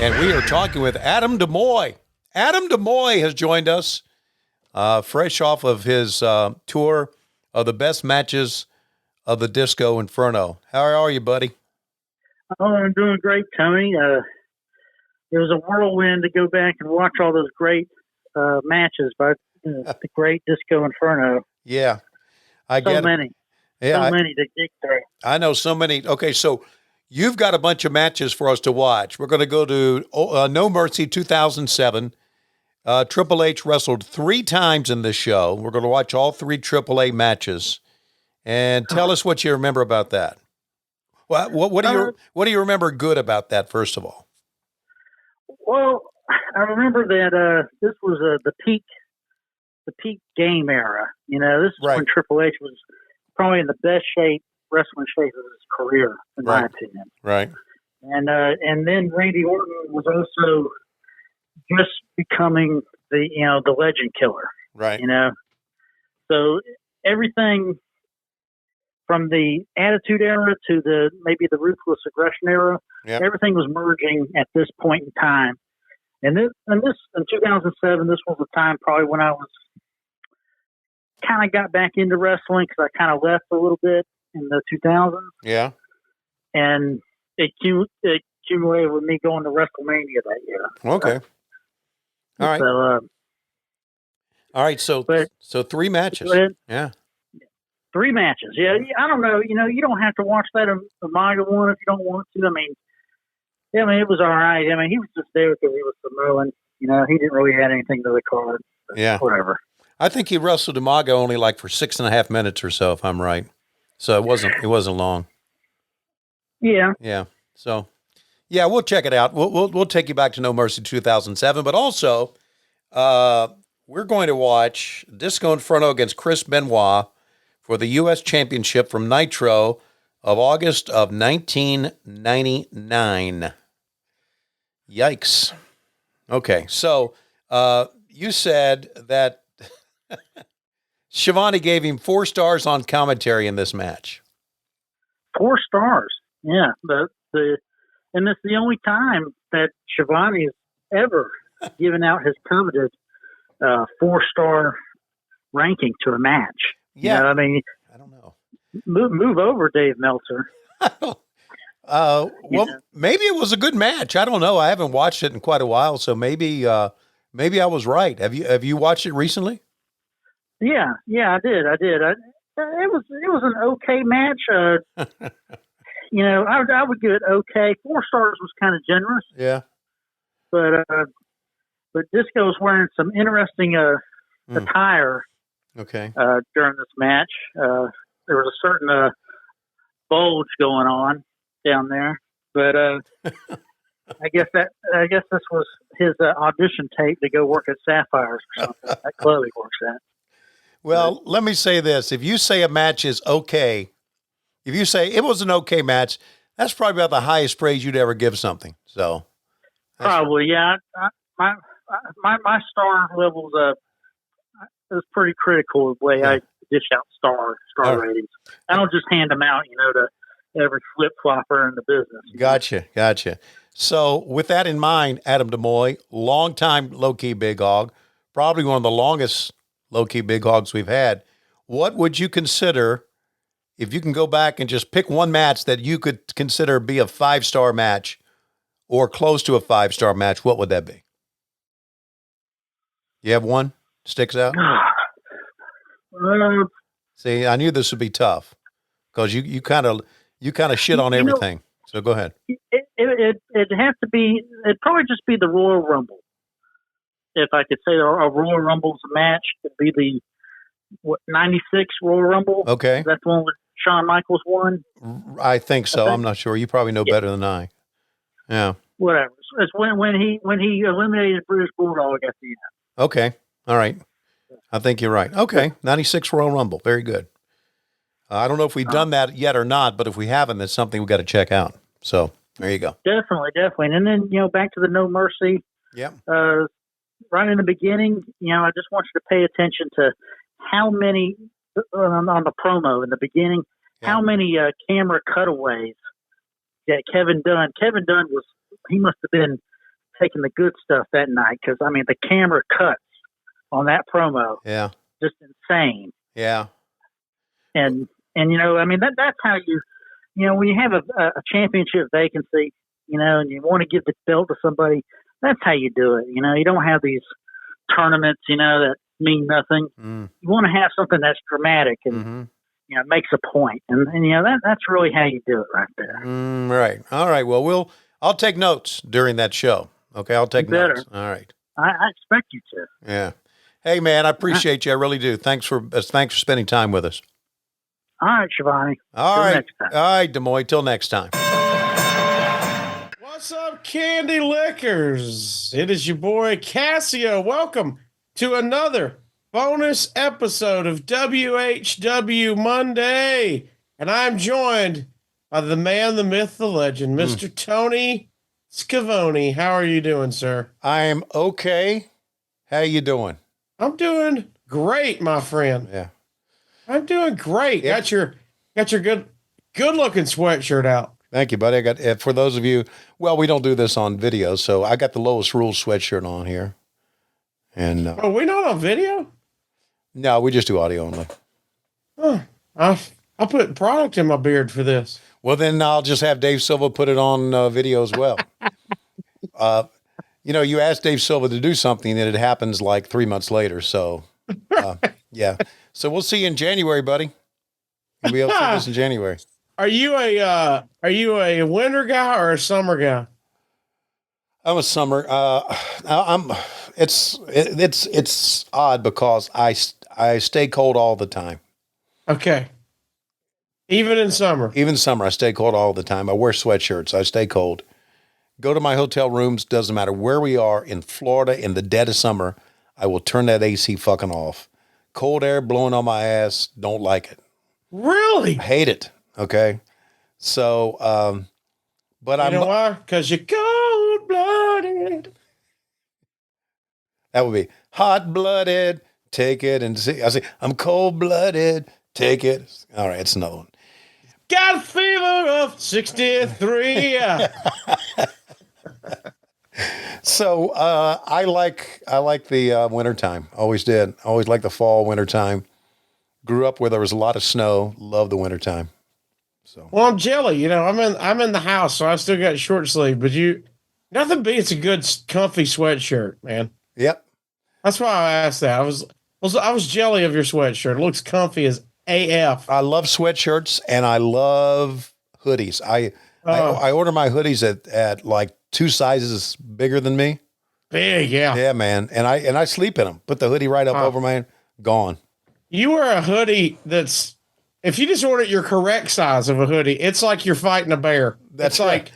And we are talking with Adam DeMouy. Adam DeMouy has joined us, fresh off of his tour of the best matches of the Disco Inferno. How are you, buddy? Oh, I'm doing great, Tony. It was a whirlwind to go back and watch all those great matches by the great Disco Inferno. Yeah, I get so many. Yeah, so many to dig through. I know so many. Okay, so you've got a bunch of matches for us to watch. We're going to go to No Mercy 2007. Triple H wrestled 3 times in this show. We're going to watch all 3 AAA matches. And tell us what you remember about that. What do you remember good about that, first of all? Well, I remember that this was the peak game era. You know, this is right. when Triple H was probably in the best wrestling shape of his career, in my opinion. Right. And then Randy Orton was also just becoming the legend killer. Right. You know, so everything from the Attitude Era to maybe the Ruthless Aggression Era, everything was merging at this point in time. And in 2007, this was the time probably when I was kind of got back into wrestling because I kind of left a little bit in the 2000s. Yeah. And it accumulated with me going to WrestleMania that year. Okay. All right. So, all right. So 3 matches. Yeah. 3 matches. Yeah. I don't know. You know, you don't have to watch that Umaga one if you don't want to. I mean, it was all right. I mean, he was just there because he was Samoan. You know, he didn't really add anything to the card. Yeah. Whatever. I think he wrestled Umaga only like for 6.5 minutes or so, if I'm right. So it wasn't long. Yeah. Yeah. So, yeah, we'll check it out. We'll take you back to No Mercy 2007, but also we're going to watch Disco Inferno against Chris Benoit for the U.S. Championship from Nitro of August of 1999. Yikes. Okay, so you said that Schiavone gave him 4 stars on commentary in this match. 4 stars. Yeah. And it's the only time that Schiavone has ever given out his coveted 4-star ranking to a match. Yeah. You know, I mean, I don't know. Move over, Dave Meltzer. Well, maybe it was a good match. I don't know. I haven't watched it in quite a while, so maybe I was right. Have you watched it recently? Yeah, I did. It was an okay match. You know, I would give it okay. 4 stars was kind of generous. Yeah. But Disco was wearing some interesting attire. Okay. During this match, there was a certain bulge going on down there, but I guess this was his audition tape to go work at Sapphires or something. That club he works at. Well, let me say this: if you say a match is okay, if you say it was an okay match, that's probably about the highest praise you'd ever give something. So, probably, yeah. My star levels is pretty critical of the way I dish out star ratings. I don't just hand them out, to every flip flopper in the business. Gotcha. So, with that in mind, Adam DeMouy, longtime low key big hog, probably one of the longest low key big hogs we've had. What would you consider, if you can go back and just pick one match that you could consider be a 5-star match or close to a 5-star match? What would that be? You have one sticks out? See, I knew this would be tough because you kind of shit on everything. So go ahead. It'd have to be. It'd probably just be the Royal Rumble. If I could say a Royal Rumble's match, it'd be the 96 Royal Rumble. Okay, that's the one with Shawn Michaels won. I think so. I'm not sure. You probably know better than I. Yeah. Whatever. It's when he eliminated British Bulldog at the end. Okay. All right. I think you're right. Okay. 96 Royal Rumble. Very good. I don't know if we've done that yet or not, but if we haven't, that's something we've got to check out. So there you go. Definitely. And then, back to the No Mercy. Yeah. Right in the beginning, I just want you to pay attention to how many, on the promo in the beginning, how many camera cutaways that Kevin Dunn must have been taking the good stuff that night because, I mean, the camera cuts on that promo. Yeah. Just insane. Yeah. And you know, I mean, that's how you know, when you have a championship vacancy, you know, and you want to give the belt to somebody, that's how you do it. You know, you don't have these tournaments, you know, that mean nothing. You want to have something that's dramatic and, you know, makes a point. And you know, that's really how you do it right there. Right. All right. Well, I'll take notes during that show. Okay. I'll take notes. All right. I expect you to. Yeah. Hey, man, I appreciate you. I really do. Thanks for spending time with us. All right, Schiavone. All right. Next time. All right, DeMouy. Till next time. What's up, Candy Lickers? It is your boy Cassio. Welcome to another bonus episode of WHW Monday. And I'm joined by the man, the myth, the legend, Mr. Tony Schiavone. How are you doing, sir? I'm okay. How you doing? I'm doing great, my friend. Yeah. I'm doing great. Yeah. Got your good looking sweatshirt out. Thank you, buddy. I got, for those of you, well, we don't do this on video, so I got the Lowest Rules sweatshirt on here. And oh, we not on video? No, we just do audio only. Huh. I'll put product in my beard for this. Well, then I'll just have Dave Silva put it on video as well. You know, you ask Dave Silva to do something and it happens like 3 months later. So, yeah. So we'll see you in January, buddy. We'll be able to see this in January. Are you a winter guy or a summer guy? I'm a summer. It's odd because I stay cold all the time. Okay. Even in summer. Even summer, I stay cold all the time. I wear sweatshirts. I stay cold. Go to my hotel rooms. Doesn't matter where we are in Florida in the dead of summer. I will turn that AC fucking off. Cold air blowing on my ass. Don't like it. Really? I hate it. Okay. So, but you know why? Because you're cold-blooded. That would be hot-blooded. Take it and see. I say, I'm cold-blooded. Take it. All right. It's another one. Got a fever of 63. So I like the wintertime. Always did. Always liked the fall, wintertime. Grew up where there was a lot of snow. Love the wintertime. So well, I'm jelly. You know, I'm in the house, so I still got short sleeve. But nothing beats a good comfy sweatshirt, man. Yep. That's why I asked that. I was jelly of your sweatshirt. It looks comfy as AF. I love sweatshirts and I love hoodies. I order my hoodies at like 2 sizes bigger than me. Big, yeah. Yeah, man. And I sleep in them. Put the hoodie right up over my gone. You wear a hoodie that's, if you just order your correct size of a hoodie, it's like you're fighting a bear. That's like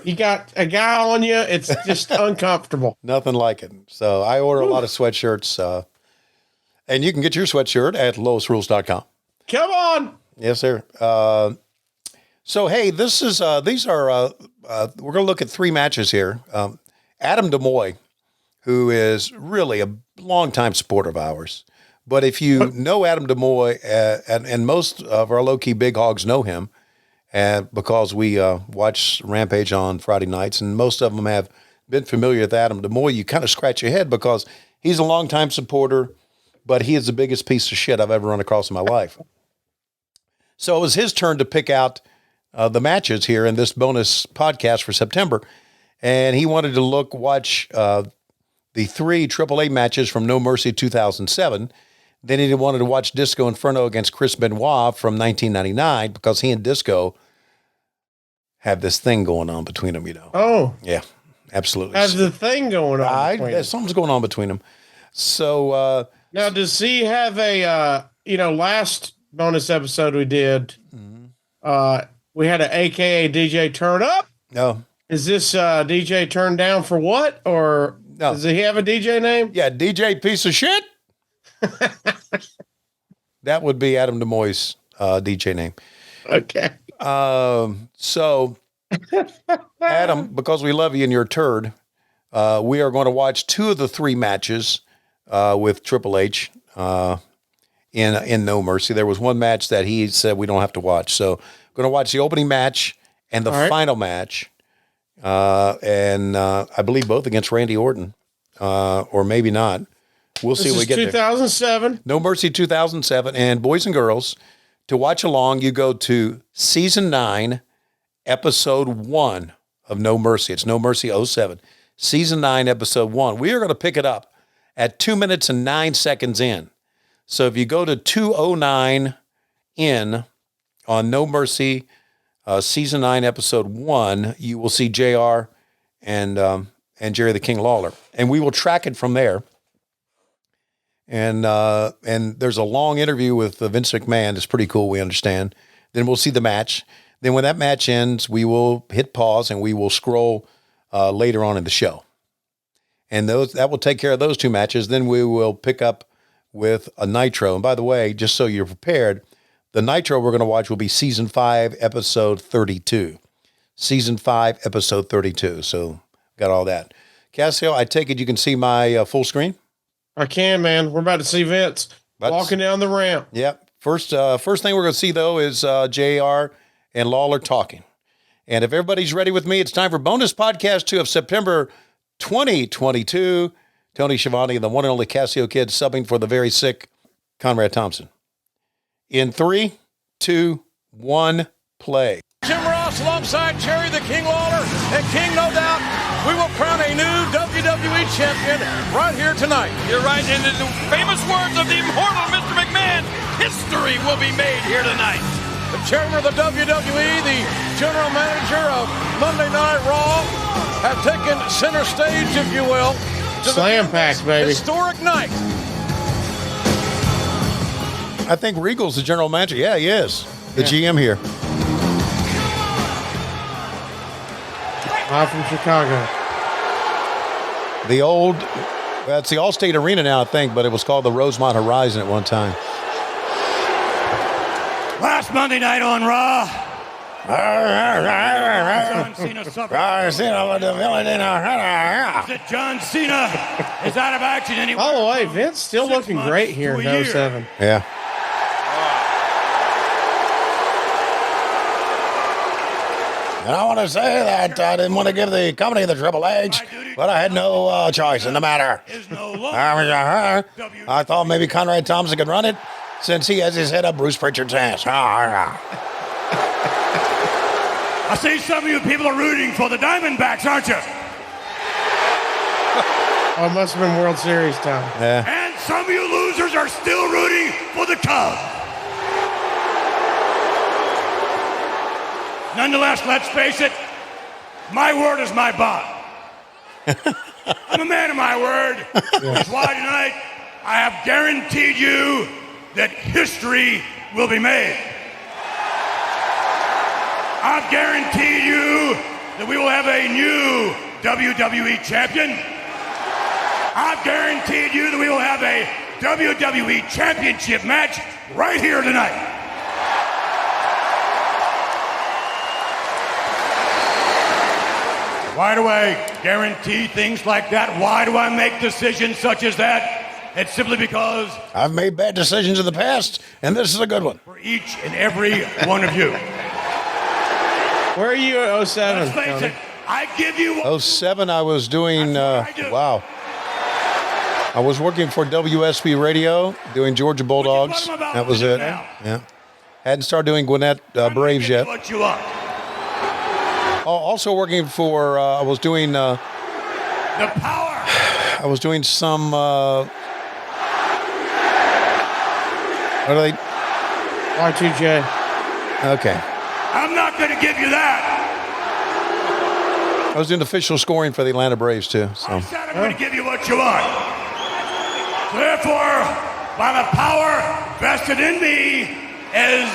you got a guy on you. It's just uncomfortable. Nothing like it. So I order a lot of sweatshirts. And you can get your sweatshirt at lowestrules.com. Come on. Yes, sir. So, hey, these are, we're going to look at 3 matches here. Adam DeMouy, who is really a longtime supporter of ours. But if you know Adam DeMouy, and most of our low-key big hogs know him, because we watch Rampage on Friday nights, and most of them have been familiar with Adam DeMouy, you kind of scratch your head because he's a longtime supporter, but he is the biggest piece of shit I've ever run across in my life. So it was his turn to pick out the matches here in this bonus podcast for September. And he wanted to watch the 3 AAA matches from No Mercy 2007. Then he wanted to watch Disco Inferno against Chris Benoit from 1999 because he and Disco have this thing going on between them, you know. Oh. Yeah, absolutely. Has the thing going on. Something's going on between them. So now, does he have a, last bonus episode we did, we had an AKA DJ Turn Up? No. Is this DJ Turn Down for what? Or no. Does he have a DJ name? Yeah, DJ Piece of Shit. That would be Adam DeMouy's DJ name. Okay. So, Adam, because we love you and you're a turd, we are going to watch 2 of the 3 matches with Triple H in No Mercy. There was one match that he said we don't have to watch. So, we're going to watch the opening match and the final match. and I believe both against Randy Orton, or maybe not. We'll see when we get 2007. there. No Mercy 2007. And boys and girls, to watch along, you go to season 9, episode 1 of No Mercy. It's No Mercy 07. Season 9, episode 1. We are going to pick it up at 2 minutes and 9 seconds in. So if you go to 2:09 in on No Mercy, season 9, episode 1, you will see JR and Jerry the King Lawler. And we will track it from there. And there's a long interview with Vince McMahon. It's pretty cool, we understand. Then we'll see the match. Then when that match ends, we will hit pause and we will scroll later on in the show. And that will take care of those 2 matches. Then we will pick up with a Nitro. And by the way, just so you're prepared, the Nitro we're going to watch will be season 5, episode 32. Season 5, episode 32. So got all that. Cassio, I take it you can see my full screen? I can, man. We're about to see Vince walking down the ramp. Yep. First thing we're going to see, though, is JR and Lawler talking. And if everybody's ready with me, it's time for bonus podcast 2 of September 2022. Tony Schiavone and the one and only Cassio Kid subbing for the very sick Conrad Thompson. In 3, 2, 1, play. Jim Ross alongside Jerry the King Lawler. And King, no doubt, we will crown a new WWE champion right here tonight. You're right. And in the famous words of the immortal Mr. McMahon, history will be made here tonight. The chairman of the WWE, the general manager of Monday Night Raw, have taken center stage, if you will, to Slam pack, baby. Historic night. I think Regal's the general manager. Yeah, he is. The GM here. Live from Chicago. That's the Allstate Arena now, I think, but it was called the Rosemont Horizon at one time. Last Monday night on Raw, John Cena suffered. John Cena is out of action anymore. By the way, Vince still looking great here in 07. Yeah. And I want to say that I didn't want to give the company the Triple H, but I had no choice in the matter. I thought maybe Conrad Thompson could run it since he has his head up Bruce Pritchard's ass. I see some of you people are rooting for the Diamondbacks, aren't you? Oh, it must have been World Series time. Yeah. And some of you losers are still rooting for the Cubs. Nonetheless, let's face it, my word is my bond. I'm a man of my word. That's why tonight I have guaranteed you that history will be made. I've guaranteed you that we will have a new WWE champion. I've guaranteed you that we will have a WWE championship match right here tonight. Why do I guarantee things like that? Why do I make decisions such as that? It's simply because I've made bad decisions in the past, and this is a good one. For each and every one of you. Where are you at 07? Let's face it, I give you 07, I was doing, wow. I was working for WSB Radio, doing Georgia Bulldogs. That was it. Yeah. Hadn't started doing Gwinnett Braves yet. What you want. Also working for, I was doing... the power. I was doing some... what are they? Y2J. Okay. I'm not going to give you that. I was doing official scoring for the Atlanta Braves, too. So. I said I'm going to give you what you want. So therefore, by the power vested in me as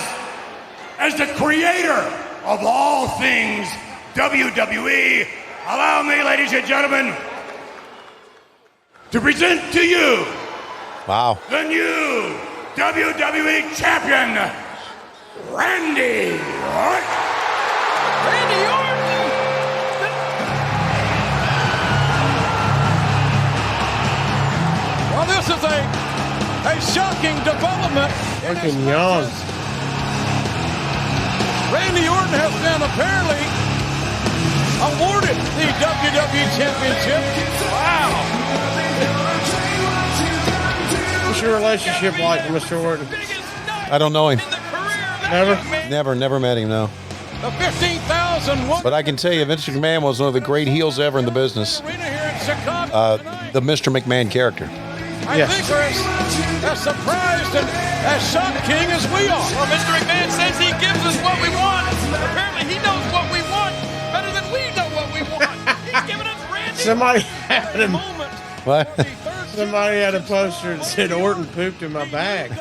the creator of all things WWE, allow me, ladies and gentlemen, to present to you Wow. the new WWE champion, Randy Orton. Randy Orton! Well, this is a shocking development. Looking young. Randy Orton has been apparently awarded the WWE Championship. Wow. What's your relationship like with Mr. Orton? I don't know him. Never Never met him, no. The 15,000. But I can tell you, Vince McMahon was one of the great heels ever in the business. The Mr. McMahon character. I think we're as surprised and as shocked, King, as we are. Well, Mr. McMahon says he gives us what we want. Apparently, he knows what we want better than we know what we want. He's giving us Randy. Somebody had him. What? Somebody had a poster that said Orton pooped in my bag. See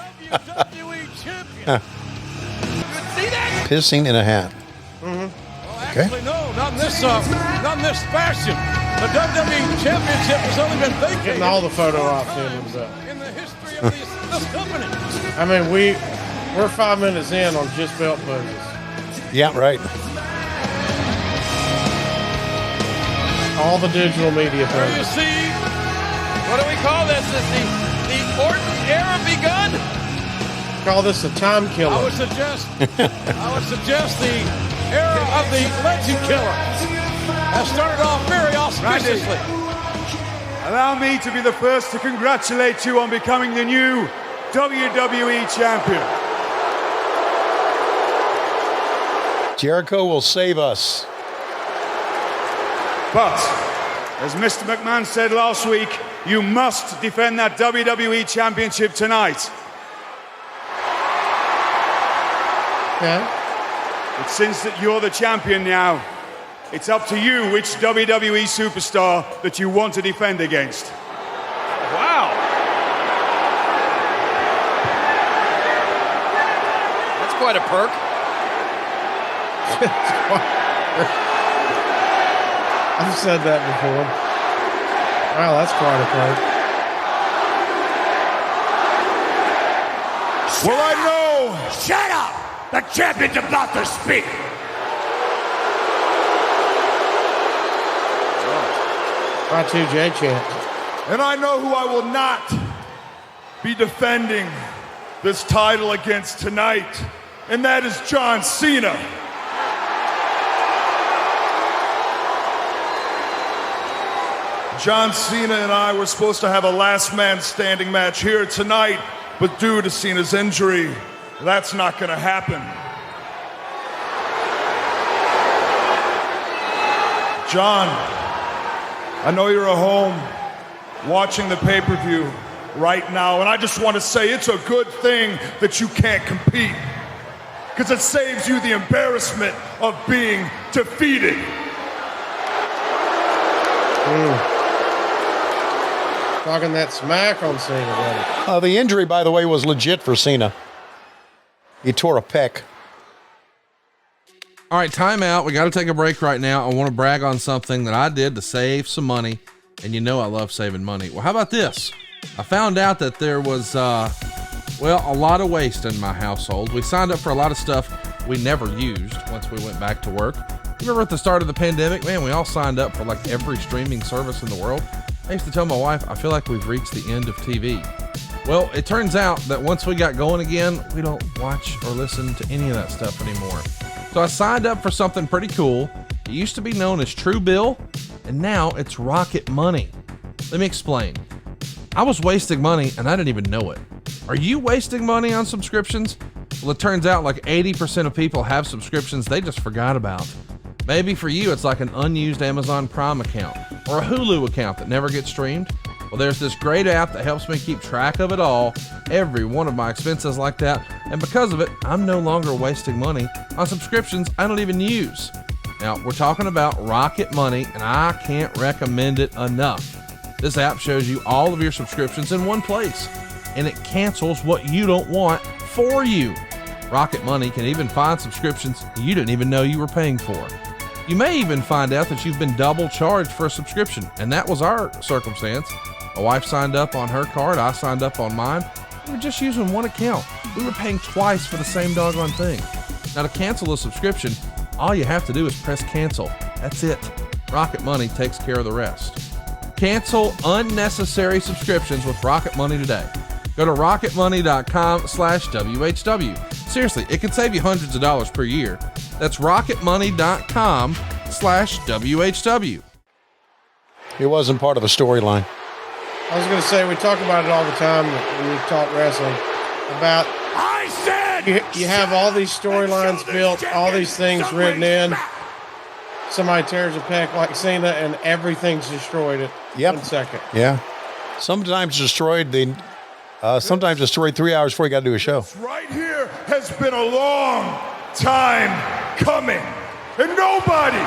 that? Pissing in a hat. Actually, no, not in this fashion. The WWE Championship has only been vacated. Getting all the photo ops in the history of this company. I mean, we're 5 minutes in on just belt poses. Yeah, right. All the digital media There you poses. see. What do we call this? Is the Orton era begun? Call this a time killer. I would suggest the era of the Legend Killer has started off very auspiciously. Allow me to be the first to congratulate you on becoming the new WWE Champion. Jericho will save us. But, as Mr. McMahon said last week, you must defend that WWE Championship tonight. Okay. But since that you're the champion now, it's up to you which WWE superstar that you want to defend against. Wow. That's quite a perk. I've said that before. Wow, that's quite a perk. Well, I know. Shut up! The champion's about to speak. Y2J chant. And I know who I will not be defending this title against tonight, and that is John Cena. John Cena and I were supposed to have a last man standing match here tonight, but due to Cena's injury, that's not going to happen. John, I know you're at home watching the pay-per-view right now, and I just want to say it's a good thing that you can't compete, because it saves you the embarrassment of being defeated. Talking that smack on Cena, buddy. The injury, by the way, was legit for Cena. He tore a pec. All right, timeout. We got to take a break right now. I want to brag on something that I did to save some money, and you know I love saving money. Well, how about this? I found out that there was, a lot of waste in my household. We signed up for a lot of stuff we never used once we went back to work. Remember at the start of the pandemic, man, we all signed up for like every streaming service in the world. I used to tell my wife, I feel like we've reached the end of TV. Well, it turns out that once we got going again, we don't watch or listen to any of that stuff anymore. So I signed up for something pretty cool. It used to be known as True Bill, and now it's Rocket Money. Let me explain. I was wasting money and I didn't even know it. Are you wasting money on subscriptions? Well, it turns out like 80% of people have subscriptions they just forgot about. Maybe for you, it's like an unused Amazon Prime account or a Hulu account that never gets streamed. Well, there's this great app that helps me keep track of it all, every one of my expenses like that. And because of it, I'm no longer wasting money on subscriptions I don't even use. Now, we're talking about Rocket Money, and I can't recommend it enough. This app shows you all of your subscriptions in one place, and it cancels what you don't want for you. Rocket Money can even find subscriptions you didn't even know you were paying for. You may even find out that you've been double charged for a subscription, and that was our circumstance. My wife signed up on her card, I signed up on mine. We were just using one account. We were paying twice for the same doggone thing. Now to cancel a subscription, all you have to do is press cancel. That's it. Rocket Money takes care of the rest. Cancel unnecessary subscriptions with Rocket Money today. Go to rocketmoney.com/WHW. Seriously, it can save you hundreds of dollars per year. That's rocketmoney.com/WHW. facebook.com/WHW. It wasn't part of a storyline. I was going to say, we talk about it all the time when we talk wrestling. About I said you have all these storylines built, all these things written in. Somebody tears a pec like Cena, and everything's destroyed at 1 second. Yeah. Sometimes destroyed 3 hours before you got to do a show. right here has been a long time coming. And nobody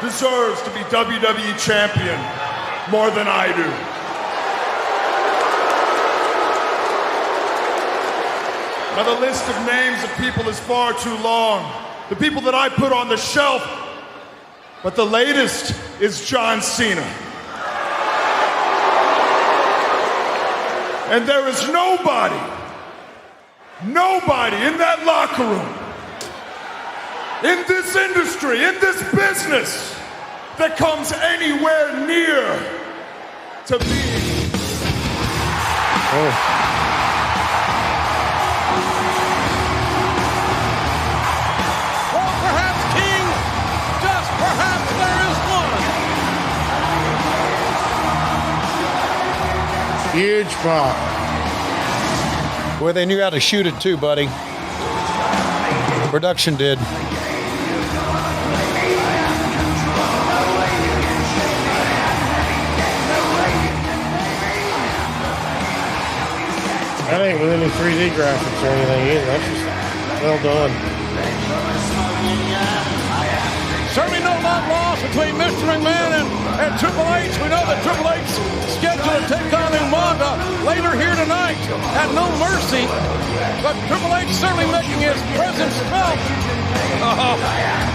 deserves to be WWE champion more than I do. Now the list of names of people is far too long. The people that I put on the shelf, but the latest is John Cena. And there is nobody in that locker room, in this industry, in this business, that comes anywhere near to being. Or perhaps, King, just perhaps there is one. Huge pop. Well, they knew how to shoot it too, buddy. Production did. That ain't with any 3D graphics or anything either. That's just well done. Certainly no love lost between Mr. McMahon and Triple H. We know that Triple H is scheduled to take on Umaga later here tonight at No Mercy. But Triple H certainly making his presence felt. Oh,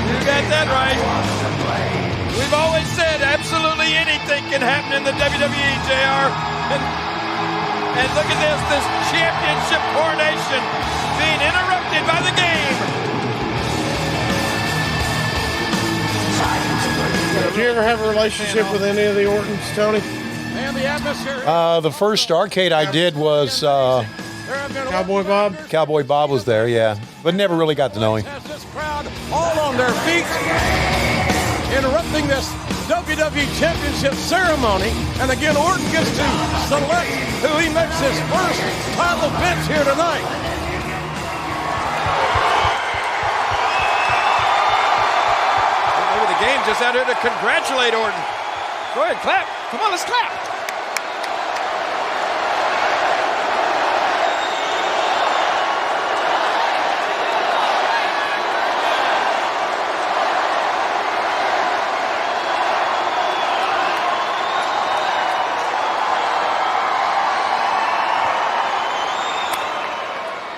you got that right. We've always said absolutely anything can happen in the WWE, JR. And look at this championship coronation being interrupted by the game. Did you ever have a relationship with any of the Ortons, Tony? And the atmosphere. The first arcade I did was Cowboy Bob? Cowboy Bob was there, yeah, but never really got to know him. Has this crowd all on their feet, interrupting this WWE Championship ceremony. And again, Orton gets to select who he makes his first title defense here tonight. Maybe the game just out here to congratulate Orton. Go ahead, clap. Come on, let's clap.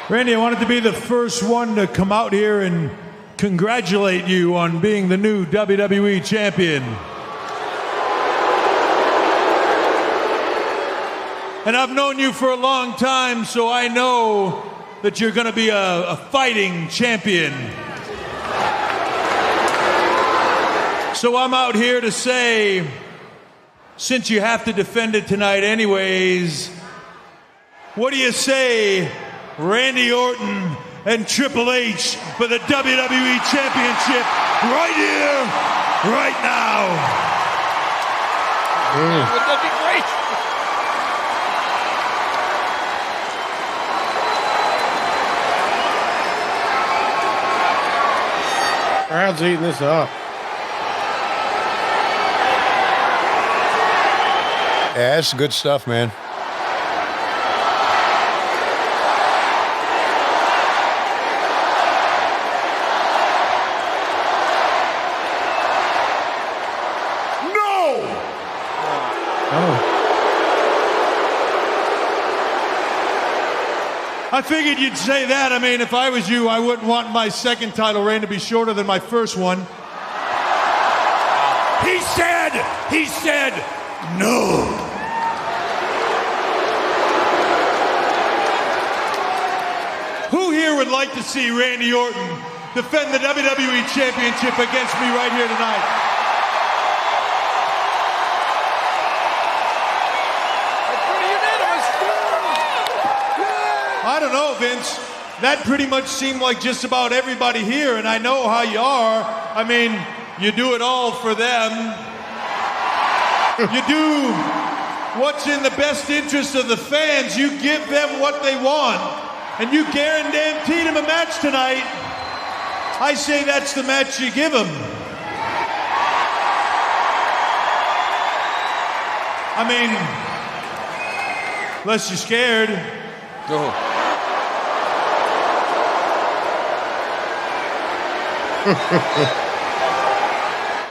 Randy, I wanted to be the first one to come out here and congratulate you on being the new WWE champion. And I've known you for a long time, so I know that you're going to be a fighting champion. So I'm out here to say, since you have to defend it tonight anyways, what do you say, Randy Orton and Triple H for the WWE Championship right here, right now? Wouldn't that be great? Crowd's eating this up. Yeah, that's good stuff, man. I figured you'd say that. I mean, if I was you, I wouldn't want my second title reign to be shorter than my first one. He said, no. Who here would like to see Randy Orton defend the WWE Championship against me right here tonight? Pretty unanimous. I don't know, Vince. that pretty much seemed like just about everybody here, and I know how you are. I mean, you do it all for them. You do what's in the best interest of the fans. You give them what they want, and you guaranteed them a match tonight. I say that's the match you give them. I mean, unless you're scared.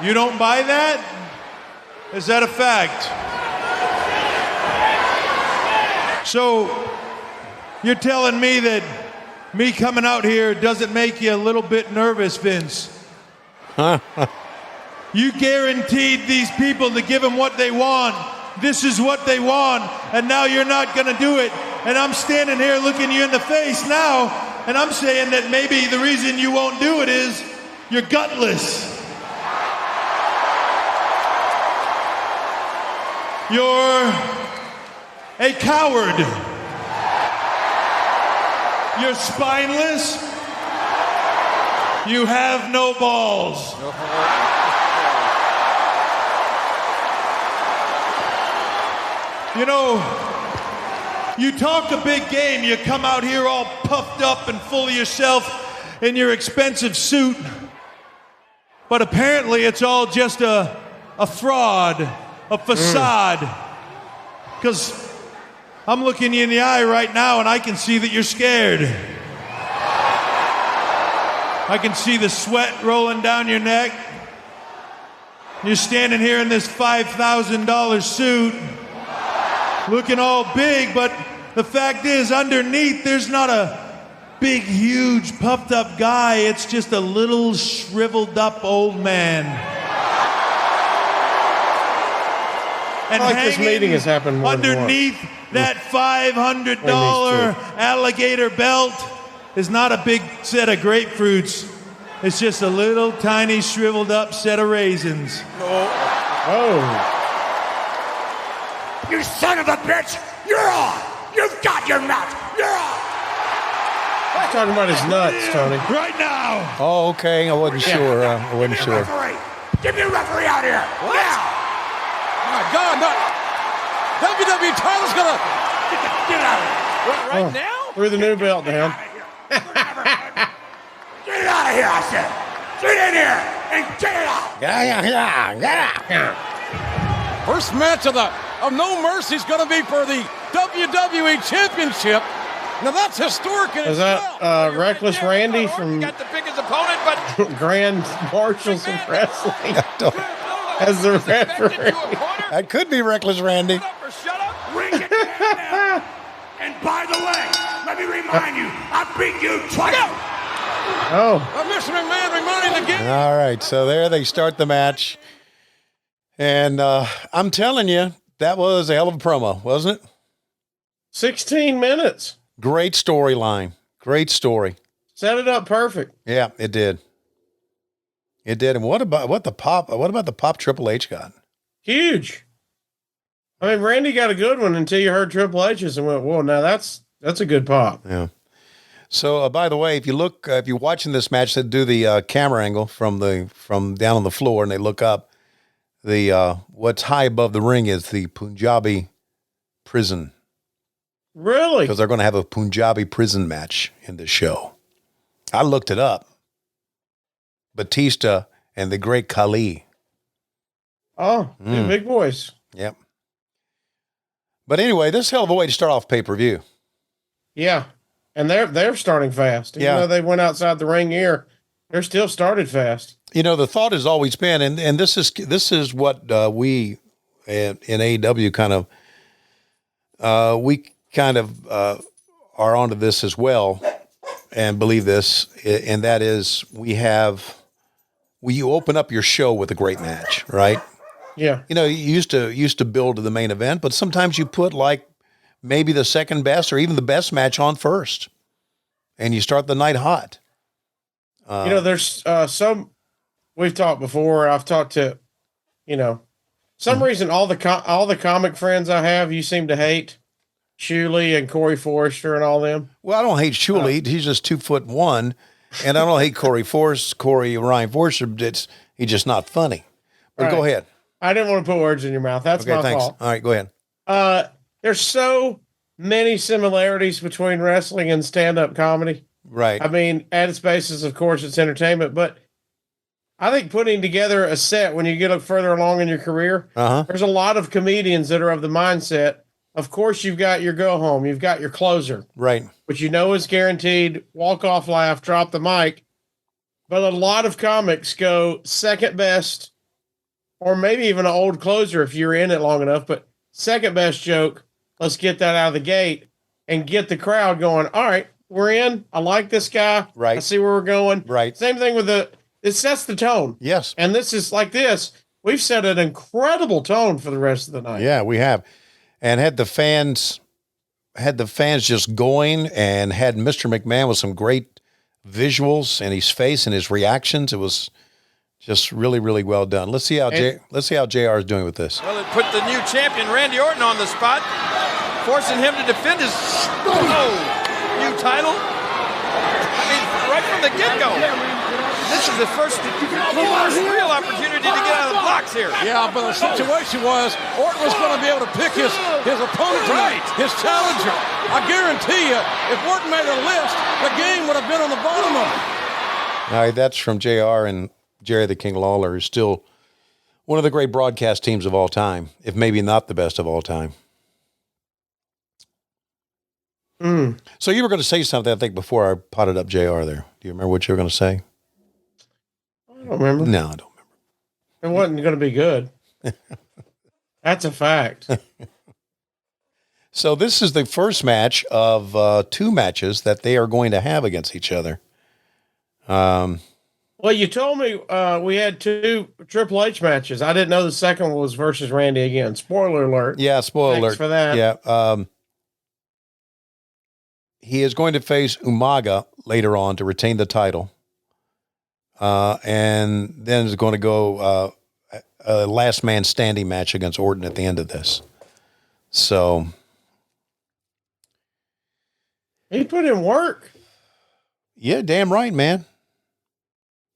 You don't buy that? Is that a fact? So, you're telling me that me coming out here doesn't make you a little bit nervous, Vince? You guaranteed these people to give them what they want. This is what they want, and now you're not going to do it. And I'm standing here looking you in the face now, and I'm saying that maybe the reason you won't do it is you're gutless. You're a coward. You're spineless. You have no balls. You know, you talk a big game, you come out here all puffed up and full of yourself in your expensive suit, but apparently it's all just a fraud, a facade, because I'm looking you in the eye right now and I can see that you're scared. I can see the sweat rolling down your neck. You're standing here in this $5,000 suit, looking all big, but the fact is, underneath, there's not a big, huge, puffed-up guy. It's just a little, shriveled-up old man. And I like this meeting has happened more underneath that $500 alligator belt is not a big set of grapefruits. It's just a little, tiny, shriveled-up set of raisins. Oh. You son of a bitch! You're on! You've got your match! You're on! I'm talking about his nuts, Tony. Right now! Oh, okay. I wasn't sure. I wasn't Give me a sure. referee! Give me a referee out here! What? Now! My God, no. WWE title's gonna Get out of here! right now? Threw the new belt down. Get it out of here, I said! Get in here and get it out! First match of No Mercy is going to be for the WWE Championship. Now that's historic in Is itself. that Reckless Randy from Got to pick his opponent, but Grand Marshals of Wrestling as the referee? That could be Reckless Randy. Shut up. Ring it down! And by the way, let me remind you, I beat you twice! Oh, Mr. McMahon reminding again. All right, so there they start the match. And I'm telling you, that was a hell of a promo, wasn't it? 16 minutes. Great storyline. Great story. Set it up perfect. Yeah, it did. It did. And what about the pop Triple H got? Huge. I mean, Randy got a good one until you heard Triple H's and went, whoa, now that's a good pop. Yeah. So, by the way, if you look, if you're watching this match, they do the camera angle from down on the floor, and they look up. The what's high above the ring is the Punjabi prison. Really? Because they're going to have a Punjabi prison match in the show. I looked it up. Batista and the Great Khali. Oh, two big boys. Yep. But anyway, this is a hell of a way to start off pay-per-view. Yeah. And they're starting fast. Even though they went outside the ring here, they're still started fast. You know, the thought has always been, and this is what we in AEW kind of are onto this as well, and believe this, and that is you open up your show with a great match, right? Yeah. You know, you used to build to the main event, but sometimes you put like maybe the second best or even the best match on first, and you start the night hot. You know, there's some. We've talked before. I've talked to, some reason all the comic friends I have, you seem to hate. Shuley and Corey Forrester and all them? Well, I don't hate Shuley. He's just 2'1", and I don't hate Ryan Forrester. He's just not funny. But go ahead. I didn't want to put words in your mouth. That's my fault. All right, go ahead. There's so many similarities between wrestling and stand-up comedy. Right. I mean, at its basis, of course, it's entertainment, but I think putting together a set when you get up further along in your career, there's a lot of comedians that are of the mindset. Of course, you've got your go home, you've got your closer, right, which you know is guaranteed. Walk off, laugh, drop the mic. But a lot of comics go second best, or maybe even an old closer if you're in it long enough. But second best joke, let's get that out of the gate and get the crowd going. All right, we're in. I like this guy. Right. I see where we're going. Right. Same thing with it sets the tone. Yes. And this is like this. We've set an incredible tone for the rest of the night. Yeah, we have. And had the fans just going, and had Mr. McMahon with some great visuals and his face and his reactions. It was just really, really well done. Let's see how JR is doing with this. Well, it put the new champion Randy Orton on the spot, forcing him to defend his new title. I mean, right from the get-go. This is the first real opportunity to get out of the blocks here. Yeah, but the situation was Orton was going to be able to pick his opponent tonight, his challenger. I guarantee you, if Orton made a list, the game would have been on the bottom of it. All right, that's from JR, and Jerry the King Lawler is still one of the great broadcast teams of all time, if maybe not the best of all time. So you were going to say something, I think, before I potted up JR there. Do you remember what you were going to say? I don't remember. No, I don't remember. It wasn't going to be good. That's a fact. So this is the first match of two matches that they are going to have against each other. Well, you told me we had two Triple H matches. I didn't know the second one was versus Randy again. Spoiler alert. Yeah, spoiler alert. Thanks for that. Yeah. He is going to face Umaga later on to retain the title. And then is going to go a last man standing match against Orton at the end of this. So he put in work. Yeah, damn right, man.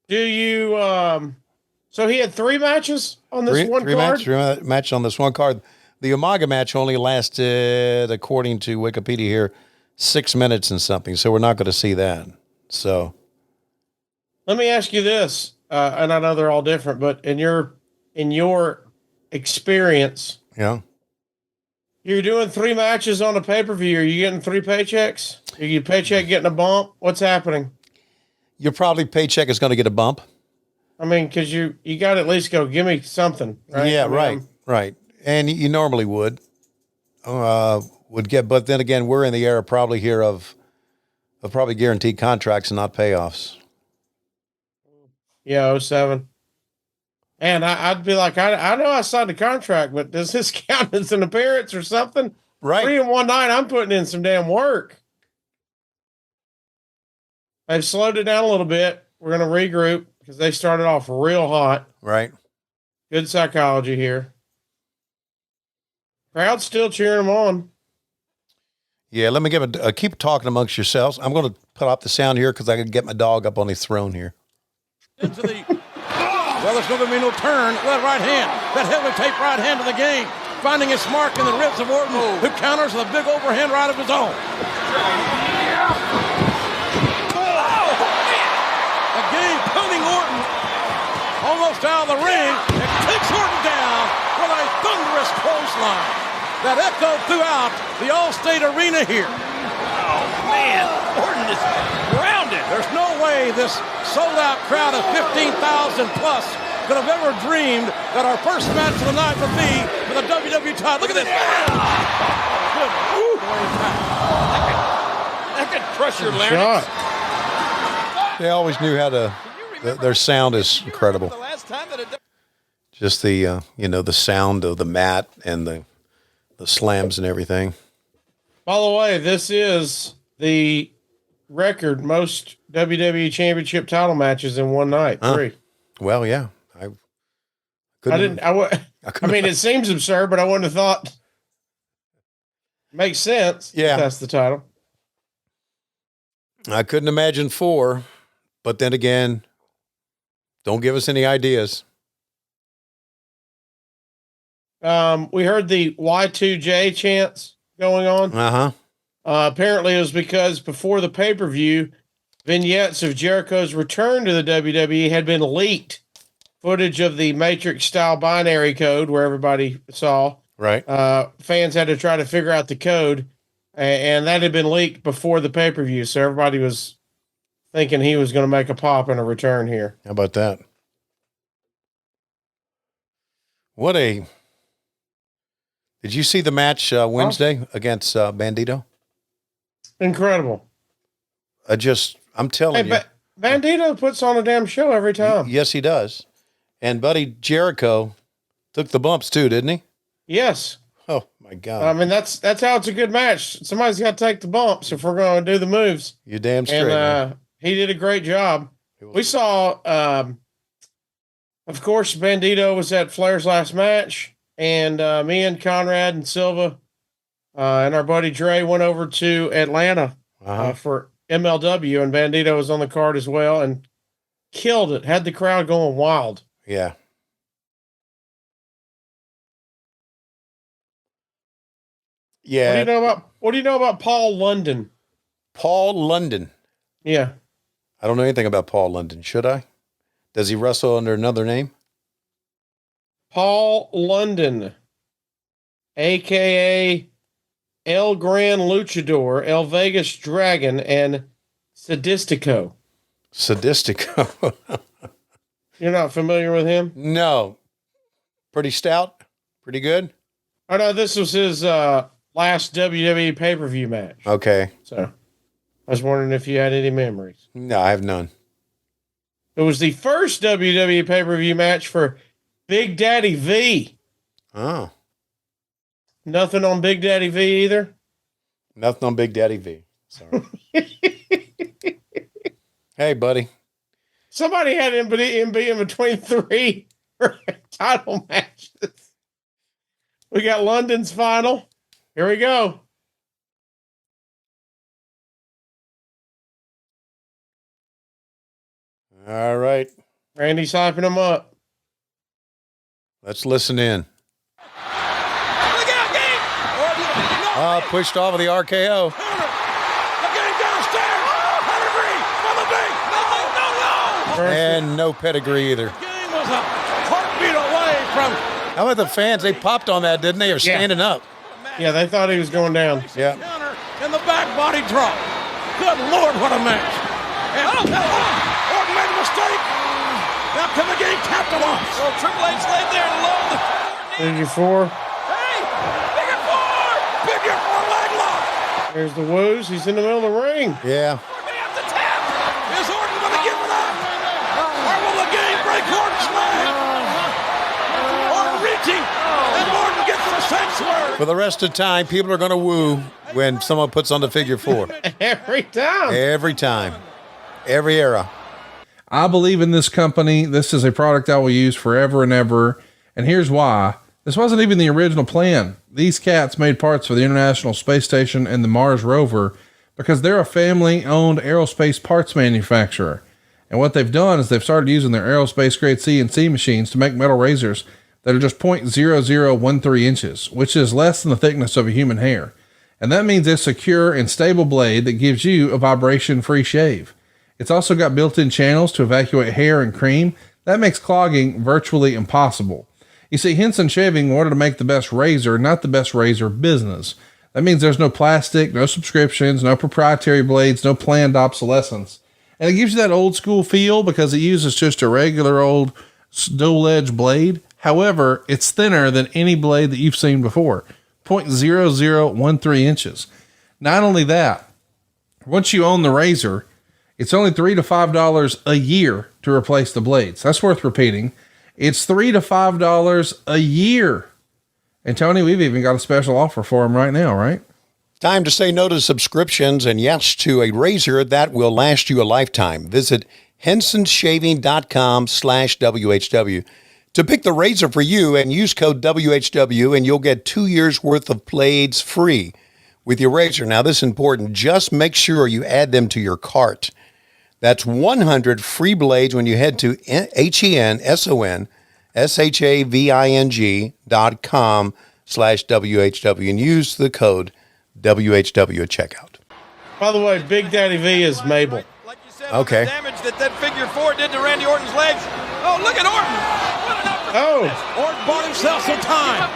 Do you so he had three matches on this one card? Three matches on this one card. The Umaga match only lasted, according to Wikipedia here, 6 minutes and something. So we're not going to see that. So let me ask you this, and I know they're all different, but in your experience, yeah, you're doing three matches on a pay-per-view. Are you getting three paychecks? Are your paycheck getting a bump? What's happening? Your probably paycheck is going to get a bump. I mean, because you got to at least go, give me something, right? Yeah, I mean, right. And you normally would get, but then again, we're in the era probably here of probably guaranteed contracts and not payoffs. Yeah, 07. And I'd be like, I know I signed a contract, but does this count as an appearance or something? Right. 3 in one night, I'm putting in some damn work. They've slowed it down a little bit. We're going to regroup because they started off real hot. Right. Good psychology here. Crowd's still cheering them on. Yeah, let me keep talking amongst yourselves. I'm going to put up the sound here because I can get my dog up on his throne here. Into the well, there's going to be no turn. That right hand, that heavily taped right hand of the game, finding its mark in the ribs of Orton, who counters with a big overhand right of his own. The game putting Orton almost out of the ring and takes Orton down with a thunderous clothesline that echoed throughout the All-State Arena here. Oh, man. Orton is grounded. There's no way this sold-out crowd of 15,000 plus could have ever dreamed that our first match of the night would be for the WWE title. Look at this. Good. That could crush your larynx. They always knew how to. Their sound is incredible. Just the the sound of the mat and the slams and everything. By the way, this is the record most WWE Championship title matches in one night. 3. Well, yeah. I mean, it seems absurd, but I wouldn't have thought Makes sense. Yeah. If that's the title. I couldn't imagine 4, but then again, don't give us any ideas. We heard the Y2J chants going on. Uh-huh. Apparently it was because before the pay-per-view, vignettes of Jericho's return to the WWE had been leaked. Footage of the Matrix-style binary code where everybody saw. Right. Fans had to try to figure out the code, and that had been leaked before the pay-per-view, so everybody was thinking he was going to make a pop and a return here. How about that? Did you see the match Wednesday against Bandito? Incredible. I'm telling you. Bandito puts on a damn show every time. Yes, he does. And Buddy Jericho took the bumps too, didn't he? Yes. Oh my God. I mean, that's how it's a good match. Somebody's got to take the bumps if we're going to do the moves. You damn straight. And man. he did a great job. We saw, of course, Bandito was at Flair's last match, and me and Conrad and Silva and our buddy Dre went over to Atlanta for MLW, and Bandito was on the card as well and killed it. Had the crowd going wild. Yeah. Yeah. What do you know about Paul London? Paul London. Yeah. I don't know anything about Paul London. Should I? Does he wrestle under another name? Paul London, a.k.a. El Gran Luchador, El Vegas Dragon, and Sadistico. Sadistico. You're not familiar with him? No. Pretty stout? Pretty good? Oh, no, this was his last WWE pay-per-view match. Okay. So I was wondering if you had any memories. No, I have none. It was the first WWE pay-per-view match for Big Daddy V. Oh. Nothing on Big Daddy V either? Nothing on Big Daddy V. Sorry. Hey, buddy. Somebody had him be in between 3 title matches. We got London's final. Here we go. All right. Randy's hyping him up. Let's listen in. Look out, game! Pushed off of the RKO. The game downstairs! Pedigree! No! And no pedigree either. The game was a heartbeat away from... How about the fans? They popped on that, didn't they? Or standing up. Yeah, they thought he was going down. Yeah. Counter and the back body drop. Good Lord, what a match. And Orton made a mistake. Now can the game capitalize? Well, Triple H laid there and low. Figure 4. Hey, figure 4. Figure 4 leg lock. There's the woos. He's in the middle of the ring. Yeah. Orton at the tap. Is Orton going to give it up? Or will the game break Orton's leg? Orton reaching. And Orton gets the sanctuary. For the rest of the time, people are going to woo when someone puts on the figure 4. Every time. Every time. Every era. I believe in this company. This is a product I will use forever and ever. And here's why. This wasn't even the original plan. These cats made parts for the International Space Station and the Mars rover because they're a family-owned aerospace parts manufacturer. And what they've done is they've started using their aerospace-grade CNC machines to make metal razors that are just 0.0013 inches, which is less than the thickness of a human hair. And that means a secure and stable blade that gives you a vibration-free shave. It's also got built-in channels to evacuate hair and cream. That makes clogging virtually impossible. You see, Henson Shaving wanted to make the best razor, not the best razor business. That means there's no plastic, no subscriptions, no proprietary blades, no planned obsolescence. And it gives you that old school feel because it uses just a regular old dual-edged blade. However, it's thinner than any blade that you've seen before, 0.0013 inches. Not only that, once you own the razor, it's only $3 to $5 a year to replace the blades. That's worth repeating. It's $3 to $5 a year. And Tony, we've even got a special offer for them right now, right? Time to say no to subscriptions and yes to a razor that will last you a lifetime. Visit hensonshaving.com/WHW to pick the razor for you and use code WHW and you'll get 2 years worth of blades free. with your razor. Now, this is important. Just make sure you add them to your cart. That's 100 free blades when you head to HENSONSHAVING.com/WHW and use the code WHW at checkout. By the way, Big Daddy V is Mabel. Like you said, Okay. the damage that figure four did to Randy Orton's legs. Oh, look at Orton. What an Orton bought himself some time.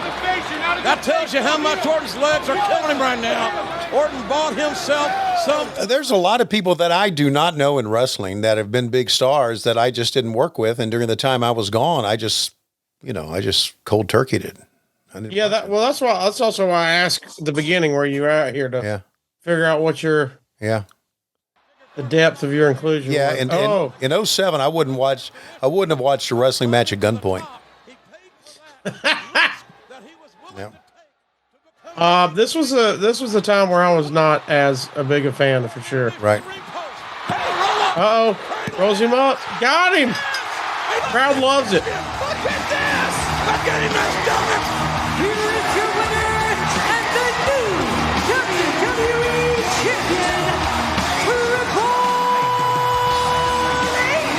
That tells you how much Orton's legs are killing him right now. Orton bought himself some. There's a lot of people that I do not know in wrestling that have been big stars that I just didn't work with. And during the time I was gone, I just cold turkeyed it. That's also why I asked at the beginning where you were at here to figure out what the depth of your inclusion. Yeah, was. in 07, I wouldn't have watched a wrestling match at gunpoint. This was a time where I was not as a big a fan for sure. Right. Rolls him up. Got him. Crowd loves it. Look at this. Look at him. That's done it. Here is your winner and the new WWE Champion,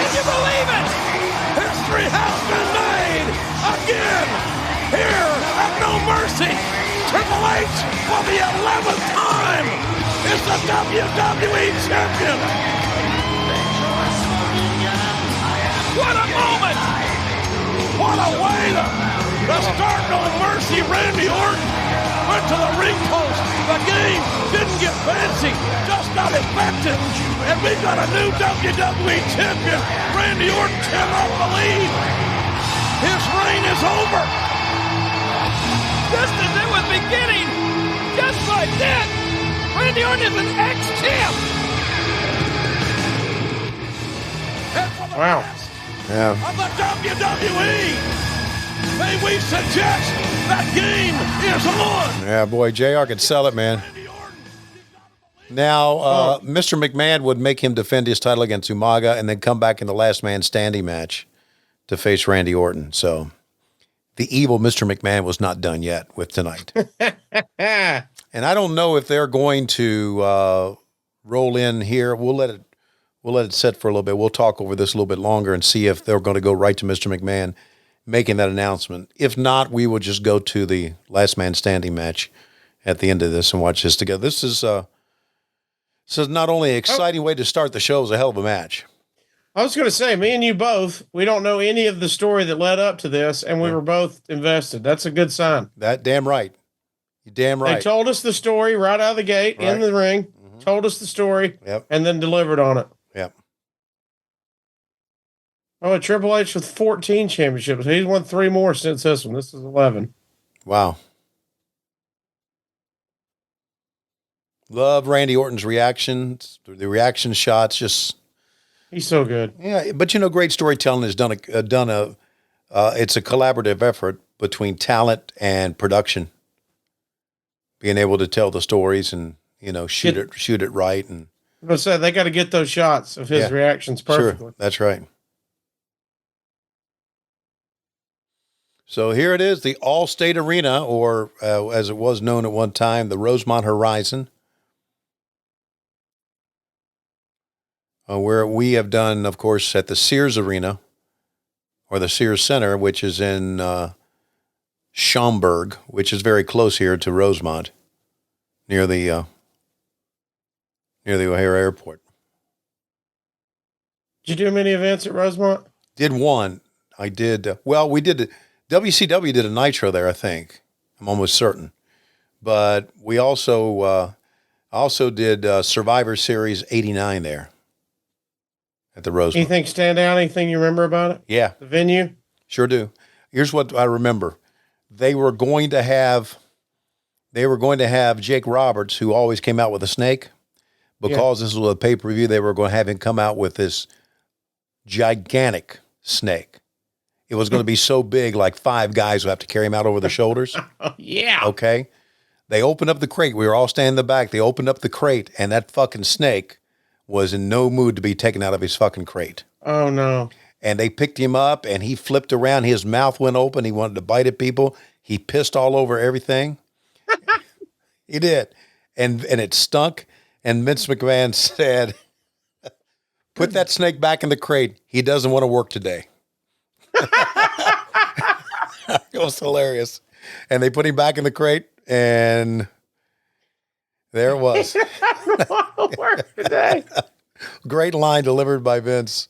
Can you believe it? History has been made again here at No Mercy. Triple H for the 11th time is the WWE Champion. What a moment! What a way to start No Mercy. Randy Orton went to the ring post. The game didn't get fancy, just got effective. And we got a new WWE Champion. Randy Orton cannot believe his reign is over. Just as it was beginning, just like that, Randy Orton is an ex-champ. Wow. Yeah. Of the WWE, may we suggest that game is on. Yeah, boy, JR could sell it, man. Now, Mr. McMahon would make him defend his title against Umaga and then come back in the last man standing match to face Randy Orton. So the evil Mr. McMahon was not done yet with tonight. And I don't know if they're going to roll in here. We'll let it set for a little bit. We'll talk over this a little bit longer and see if they're going to go right to Mr. McMahon making that announcement. If not, we will just go to the last man standing match at the end of this and watch this together. This is not only an exciting way to start the show, it was a hell of a match. I was going to say, me and you both, we don't know any of the story that led up to this, and we were both invested. That's a good sign. That damn right. You're damn right. They told us the story right out of the gate in the ring, told us the story, and then delivered on it. Yep. Oh, Triple H with 14 championships. He's won 3 more since this one. This is 11. Wow. Love Randy Orton's reactions, the reaction shots, just... He's so good. Yeah, but great storytelling is done. It's a collaborative effort between talent and production. Being able to tell the stories and shoot it right, and I'm gonna say they got to get those shots of his reactions perfectly. Sure, that's right. So here it is, the Allstate Arena, or as it was known at one time, the Rosemont Horizon. Where we have done, of course, at the Sears Arena, or the Sears Center, which is in Schaumburg, which is very close here to Rosemont, near the O'Hare Airport. Did you do many events at Rosemont? Did one. I did. We did. WCW did a Nitro there, I think. I'm almost certain. But we also did Survivor Series 89 there. At the Rosemont. Anything stand out? Anything you remember about it? Yeah. The venue? Sure do. Here's what I remember. They were going to have Jake Roberts, who always came out with a snake. Because this was a pay-per-view, they were going to have him come out with this gigantic snake. It was going to be so big, like 5 guys would have to carry him out over their shoulders. Yeah. Okay. They opened up the crate. We were all standing in the back. They opened up the crate, and that fucking snake was in no mood to be taken out of his fucking crate. Oh, no. And they picked him up, and he flipped around. His mouth went open. He wanted to bite at people. He pissed all over everything. He did. and it stunk. And Vince McMahon said, "Put that snake back in the crate. He doesn't want to work today." It was hilarious. And they put him back in the crate, and there it was. I don't want to work today. Great line delivered by Vince.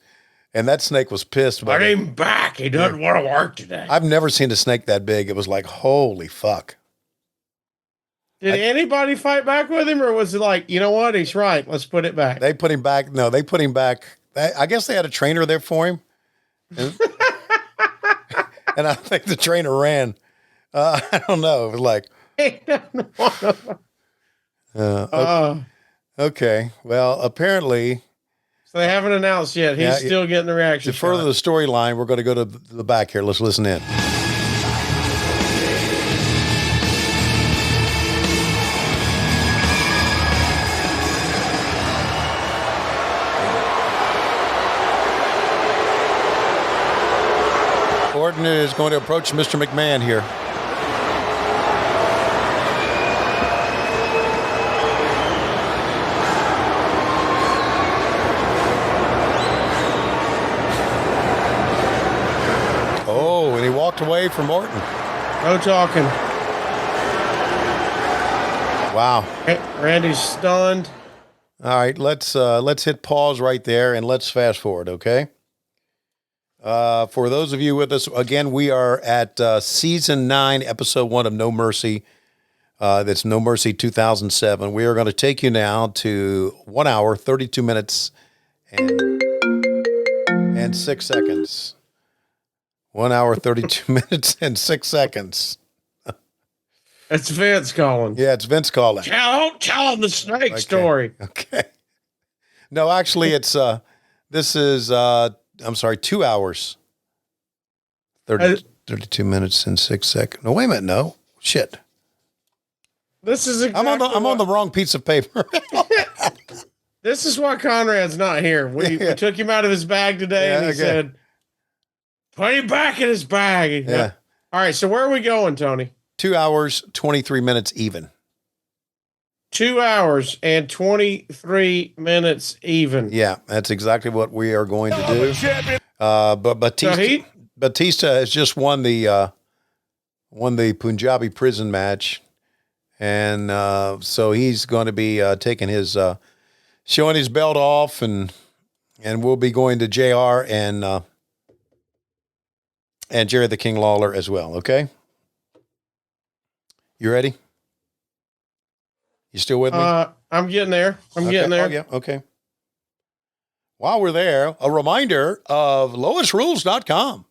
And that snake was pissed. Put him back. He doesn't want to work today. I've never seen a snake that big. It was like, holy fuck. Did anybody fight back with him, or was it like, you know what? He's right. Let's put it back. They put him back. No, they put him back. I guess they had a trainer there for him. And, and I think the trainer ran. I don't know. It was like, okay. Well, apparently. So they haven't announced yet. He's still getting the reaction. To further the storyline, we're going to go to the back here. Let's listen in. Orton is going to approach Mr. McMahon here. Oh, and he walked away from Orton. No talking. Wow. Randy's stunned. All right, let's hit pause right there and let's fast forward, okay? For those of you with us, again, we are at Season 9, Episode 1 of No Mercy. That's No Mercy 2007. We are going to take you now to 1 hour, 32 minutes, and 6 seconds. 1 hour, 32 minutes, and 6 seconds. It's Vince calling. Yeah, it's Vince calling. Don't tell him the snake story. Okay. No, actually, it's this is 2 hours, 32 minutes and 6 seconds. No, wait a minute. No, shit. This is exactly I'm on the wrong piece of paper. This is why Conrad's not here. We took him out of his bag today, and he said, "Put him back in his bag." Yeah. All right. So where are we going, Tony? 2 hours, 23 minutes even. 2 hours and 23 minutes even. Yeah, that's exactly what we are going to do. But Batista has just won the Punjabi prison match, and so he's going to be taking his showing his belt off, and we'll be going to JR and Jerry the King Lawler as well. Okay, you ready? You still with me? I'm getting there. I'm getting there. Oh, yeah. Okay. While we're there, a reminder of LoisRules.com.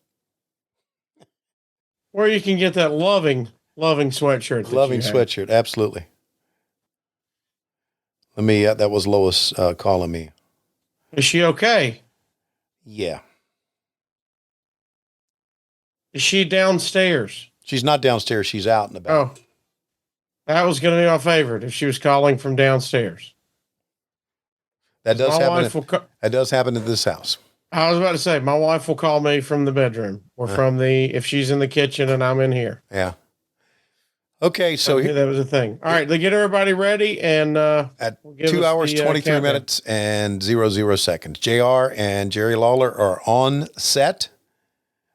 Where you can get that loving sweatshirt. Loving sweatshirt. Absolutely. Let me, that was Lois calling me. Is she okay? Yeah. Is she downstairs? She's not downstairs. She's out and about. Oh. That was going to be my favorite if she was calling from downstairs. That does happen. That does happen at this house. I was about to say, my wife will call me from the bedroom or if she's in the kitchen and I'm in here. Yeah. Okay. So that was a thing. All right. Let's get everybody ready. And at 2 hours, 23 minutes and 00 seconds, JR and Jerry Lawler are on set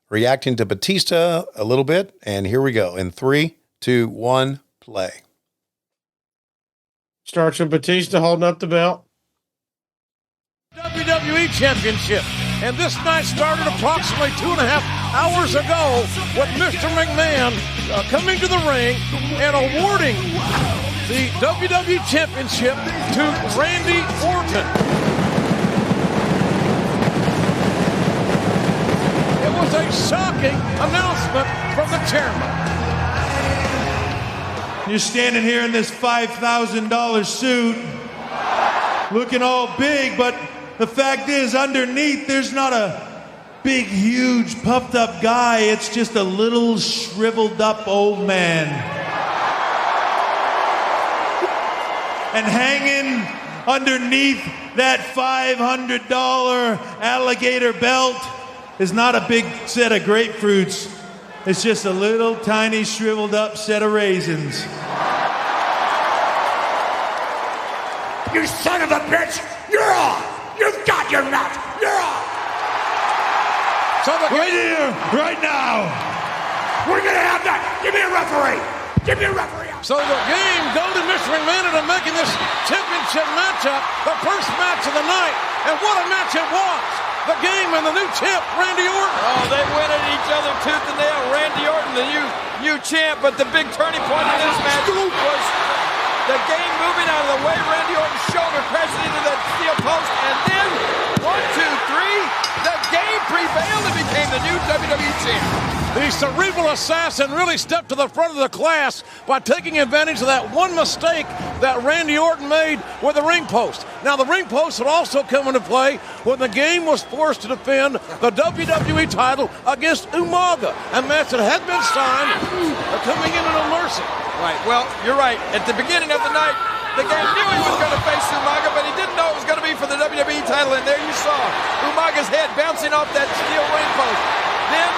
reacting to Batista a little bit. And here we go. In 3, 2, 1, play. Starts with Batista holding up the belt. WWE Championship. And this night started approximately 2.5 hours ago with Mr. McMahon coming to the ring and awarding the WWE Championship to Randy Orton. It was a shocking announcement from the chairman. You're standing here in this $5,000 suit, looking all big, but the fact is, underneath, there's not a big, huge, puffed-up guy. It's just a little shriveled-up old man. And hanging underneath that $500 alligator belt is not a big set of grapefruits. It's just a little tiny shriveled up set of raisins. You son of a bitch! You're on! You've got your match! You're on! So right here, right now. We're gonna have that! Give me a referee! Give me a referee! So the game, Golden Mr. McMahon into making this championship matchup the first match of the night. And what a match it was! The game and the new champ, Randy Orton. Oh, they went at each other tooth and nail. Randy Orton, the new champ, but the big turning point in this match was the game moving out of the way. Randy Orton's shoulder crashing into that steel post, and then 1, 2, 3, the game prevailed and became the new WWE champ. The cerebral assassin really stepped to the front of the class by taking advantage of that one mistake that Randy Orton made with the ring post. Now, the ring post would also come into play when the game was forced to defend the WWE title against Umaga, a match that had been signed coming into No Mercy. Right, well, you're right. At the beginning of the night, the game knew he was going to face Umaga, but he didn't know it was going to be for the WWE title, and there you saw Umaga's head bouncing off that steel ring post. Then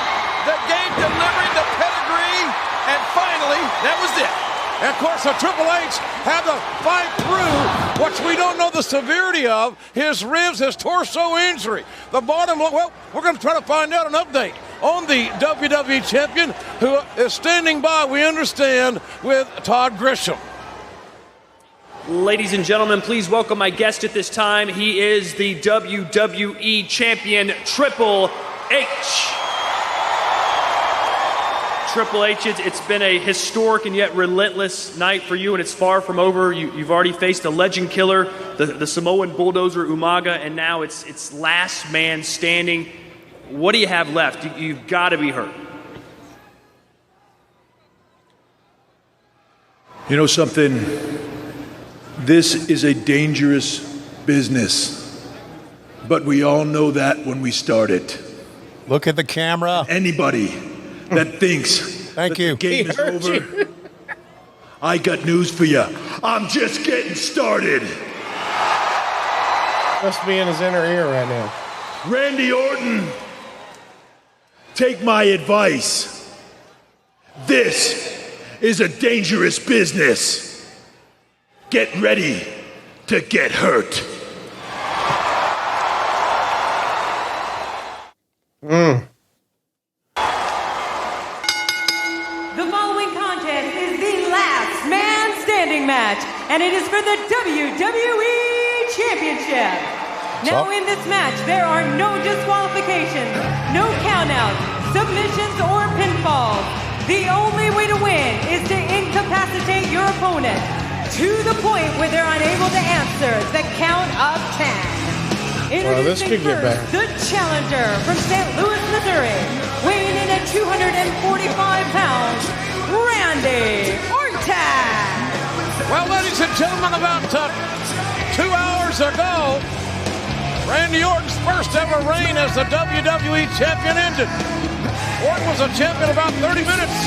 the game delivering the pedigree, and finally, that was it. And of course, Triple H had to fight through what we don't know the severity of, his ribs, his torso injury. The bottom, well, we're going to try to find out an update on the WWE champion who is standing by, we understand, with Todd Grisham. Ladies and gentlemen, please welcome my guest at this time. He is the WWE champion, Triple H. Triple H, it's been a historic and yet relentless night for you, and it's far from over. You've already faced the legend killer, the Samoan bulldozer Umaga, and now it's last man standing. What do you have left? You've got to be hurt. You know something? This is a dangerous business, but we all know that when we start it. Look at the camera. Anybody that thinks Thank you. the game is over, I got news for you. I'm just getting started. Must be in his inner ear right now. Randy Orton, take my advice. This is a dangerous business. Get ready to get hurt. The following contest is the last man standing match, and it is for the WWE Championship. Now in this match, there are no disqualifications, no countouts, submissions, or pinfalls. The only way to win is to incapacitate your opponent to the point where they're unable to answer the count of 10. This could get Introducing bad. first, the challenger from St. Louis, Missouri, weighing in at 245 pounds, Randy Orton. Well, ladies and gentlemen, about 2 hours ago, Randy Orton's first ever reign as the WWE champion ended. Orton was a champion about 30 minutes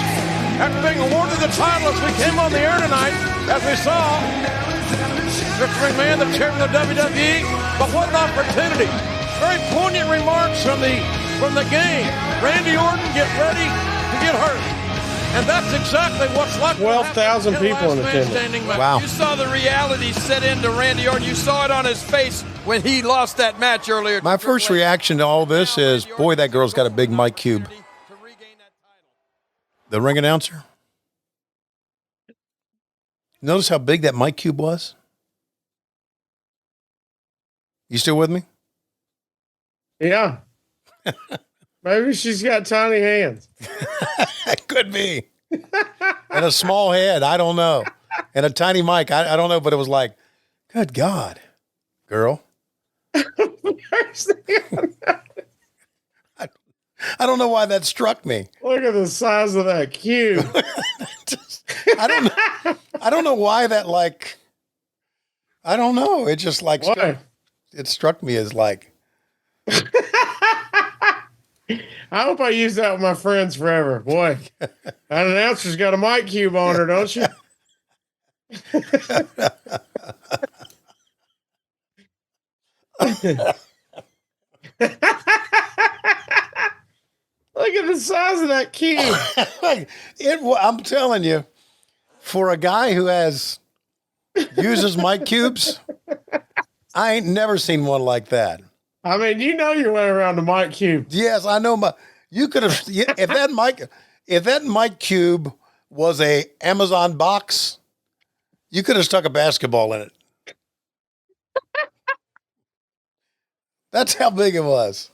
after being awarded the title as we came on the air tonight, as we saw Mr. McMahon, the chairman of the WWE. But what an opportunity. Very poignant remarks from the game. Randy Orton, get ready to get hurt. And that's exactly what's like. 12,000 people in attendance. Wow. You saw the reality set into Randy Orton. You saw it on his face when he lost that match earlier. My first reaction to all this is, boy, that girl's got a big mic cube. The ring announcer. Notice how big that mic cube was? You still with me? Yeah. Maybe she's got tiny hands. It could be. And a small head. I don't know. And a tiny mic. I don't know, but it was like, good God, girl. I don't know why that struck me. Look at the size of that cube. I don't know why that, like, I don't know. It just like, it struck me as like. I hope I use that with my friends forever. Boy, that announcer's got a mic cube on her, don't you? Look at the size of that cube. I'm telling you, for a guy who has uses mic cubes. I ain't never seen one like that. I mean, you know your way around the mic cube. Yes, I know. You could have if that mic cube was a Amazon box, you could have stuck a basketball in it. That's how big it was.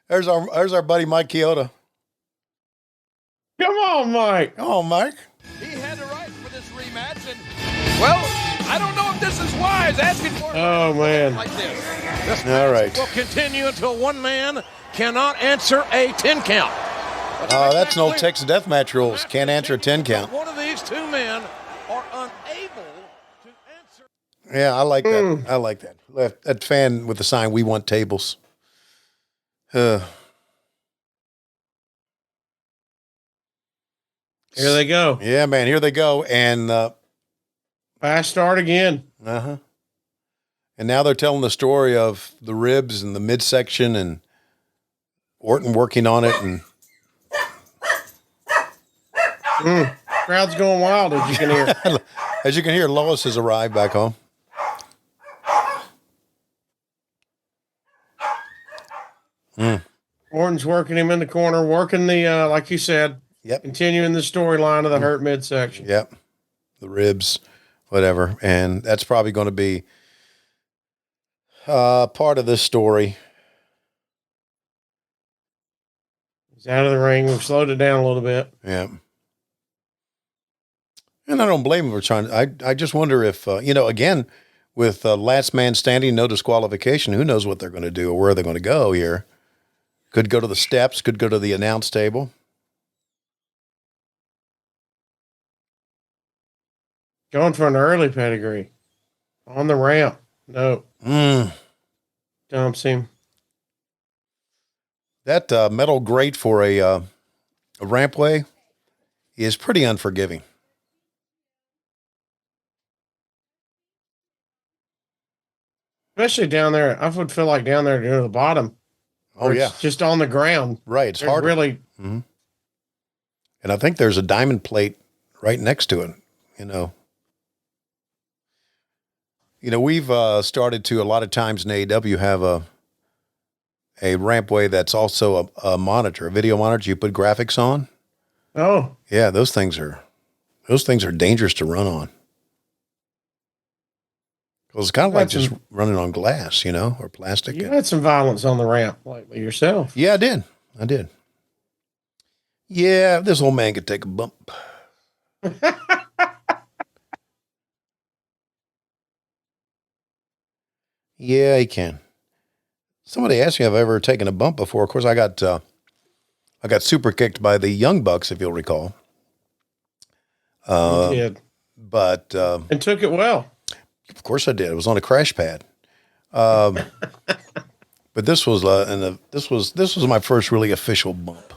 There's our buddy Mike Chioda. Come on, Mike. Come on, Mike. He had the right for this rematch, and well, I don't know if this is wise asking for man, like this. This All right. will continue until one man cannot answer a 10 count. That's no Texas Deathmatch rules. Can't answer a 10 count. One of these two men are unable to answer. Yeah, I like that. I like that. That fan with the sign, "We want tables." Here they go. Yeah, man, here they go. And fast start again. and now they're telling the story of the ribs and the midsection and Orton working on it. And crowd's going wild, as you can hear. as you can hear, Lois has arrived back home. Orton's working him in the corner, working the, like you said, continuing the storyline of the hurt midsection. Yep. The ribs, whatever. And that's probably going to be part of this story. He's out of the ring. We've slowed it down a little bit. Yeah. And I don't blame him for trying. I just wonder if, again, with last man standing, no disqualification, who knows what they're going to do or where they're going to go here. Could go to the steps, could go to the announce table. Going for an early pedigree. On the ramp. No. Dumps him. That metal grate for a rampway is pretty unforgiving. Especially down there. I would feel like down there near the bottom. Oh, yeah. It's just on the ground. Right. It's hard. Really. Mm-hmm. And I think there's a diamond plate right next to it, we've started to, a lot of times in AEW, have a rampway that's also a monitor, a video monitor you put graphics on. Oh. Yeah, those things are dangerous to run on. Well, it's kind of like just running on glass, or plastic. You had some violence on the ramp lately yourself. Yeah, I did. Yeah, this old man could take a bump. Yeah, he can. Somebody asked me if I've ever taken a bump before. Of course, I got super kicked by the Young Bucks, if you'll recall. You did. But and took it well. Of course I did. It was on a crash pad. But this was this was my first really official bump.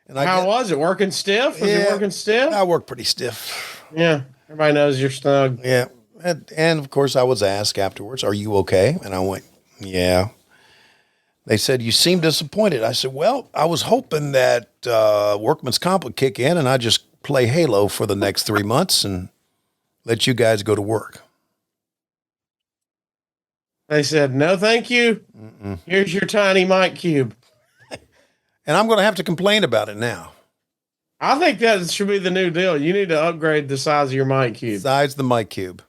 And How was it? Working stiff? Was it working stiff? I worked pretty stiff. Yeah. Everybody knows you're snug. Yeah. And of course I was asked afterwards, "Are you okay?" And I went, "Yeah." They said, "You seem disappointed." I said, "Well, I was hoping that workman's comp would kick in and I just play Halo for the next 3 months and let you guys go to work." They said, "No, thank you. Here's your tiny mic cube." And I'm going to have to complain about it now. I think that should be the new deal. You need to upgrade the size of your mic cube. Size the mic cube.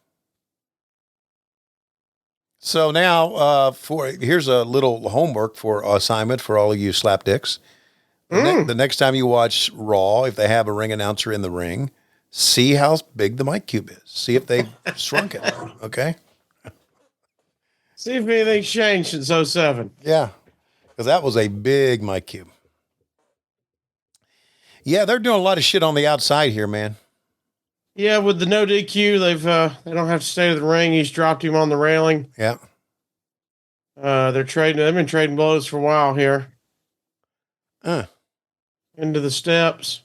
So now, here's a little homework for assignment for all of you slapdicks. The next time you watch Raw, if they have a ring announcer in the ring, see how big the mic cube is. See if they've shrunk it. Okay. See if anything's changed since 07. Yeah. Because that was a big mic cube. Yeah, they're doing a lot of shit on the outside here, man. Yeah, with the no DQ, they don't have to stay to the ring. He's dropped him on the railing. Yeah. They've been trading blows for a while here. Into the steps.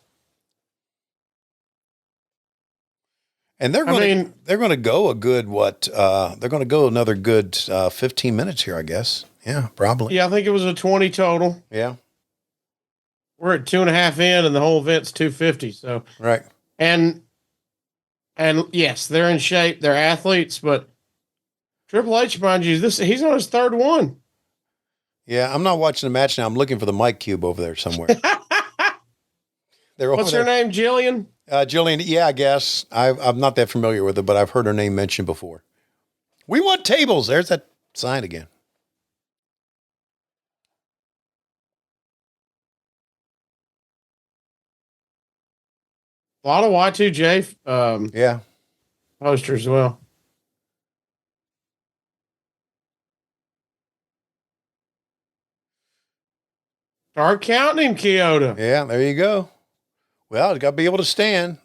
And they're going to go a good, they're going to go another good 15 minutes here, I guess. Yeah, probably. Yeah, I think it was a 20 total. Yeah. We're at 2.5 in and the whole event's 250. So, right. And And yes, they're in shape. They're athletes, but Triple H, mind you, he's on his third one. Yeah, I'm not watching the match now. I'm looking for the mic cube over there somewhere. What's her name, Jillian? Jillian, yeah, I guess. I'm not that familiar with her, but I've heard her name mentioned before. We want tables. There's that sign again. A lot of Y2J yeah, posters as well. Start counting him, Kyoto. Yeah, there you go. Well, you got to be able to stand.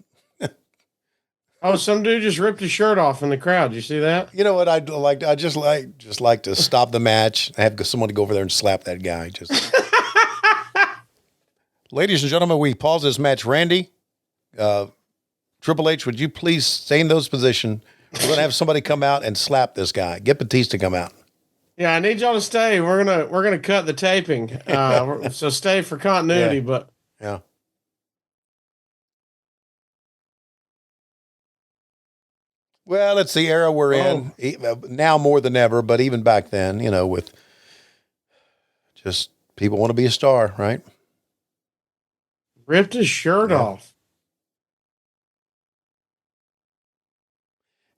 Oh, some dude just ripped his shirt off in the crowd. You see that? You know what I'd like? I just like to stop the match. I have someone to go over there and slap that guy. Just, ladies and gentlemen, we pause this match. Randy, Triple H, would you please stay in those positions? We're gonna have somebody come out and slap this guy. Get Batista to come out. Yeah, I need y'all to stay. We're gonna cut the taping, so stay for continuity. Yeah. But yeah. Well, it's the era we're in now more than ever, but even back then, you know, with just people want to be a star, right? Ripped his shirt off.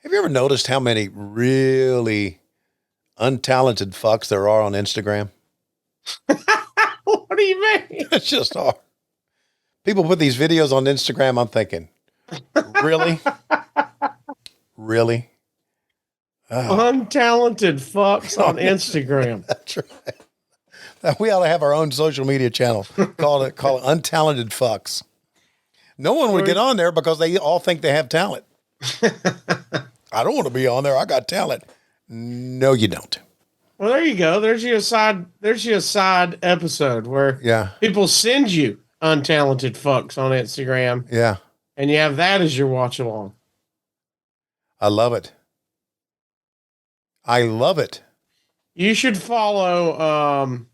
Have you ever noticed how many really untalented fucks there are on Instagram? What do you mean? It's just hard. People put these videos on Instagram. I'm thinking, really? Really? Untalented fucks on Instagram. That's right. We ought to have our own social media channel. Call it Untalented Fucks. No one would get on there because they all think they have talent. I don't want to be on there. I got talent. No, you don't. Well, there you go. There's your side episode where people send you untalented fucks on Instagram. Yeah. And you have that as your watch along. I love it. I love it. You should follow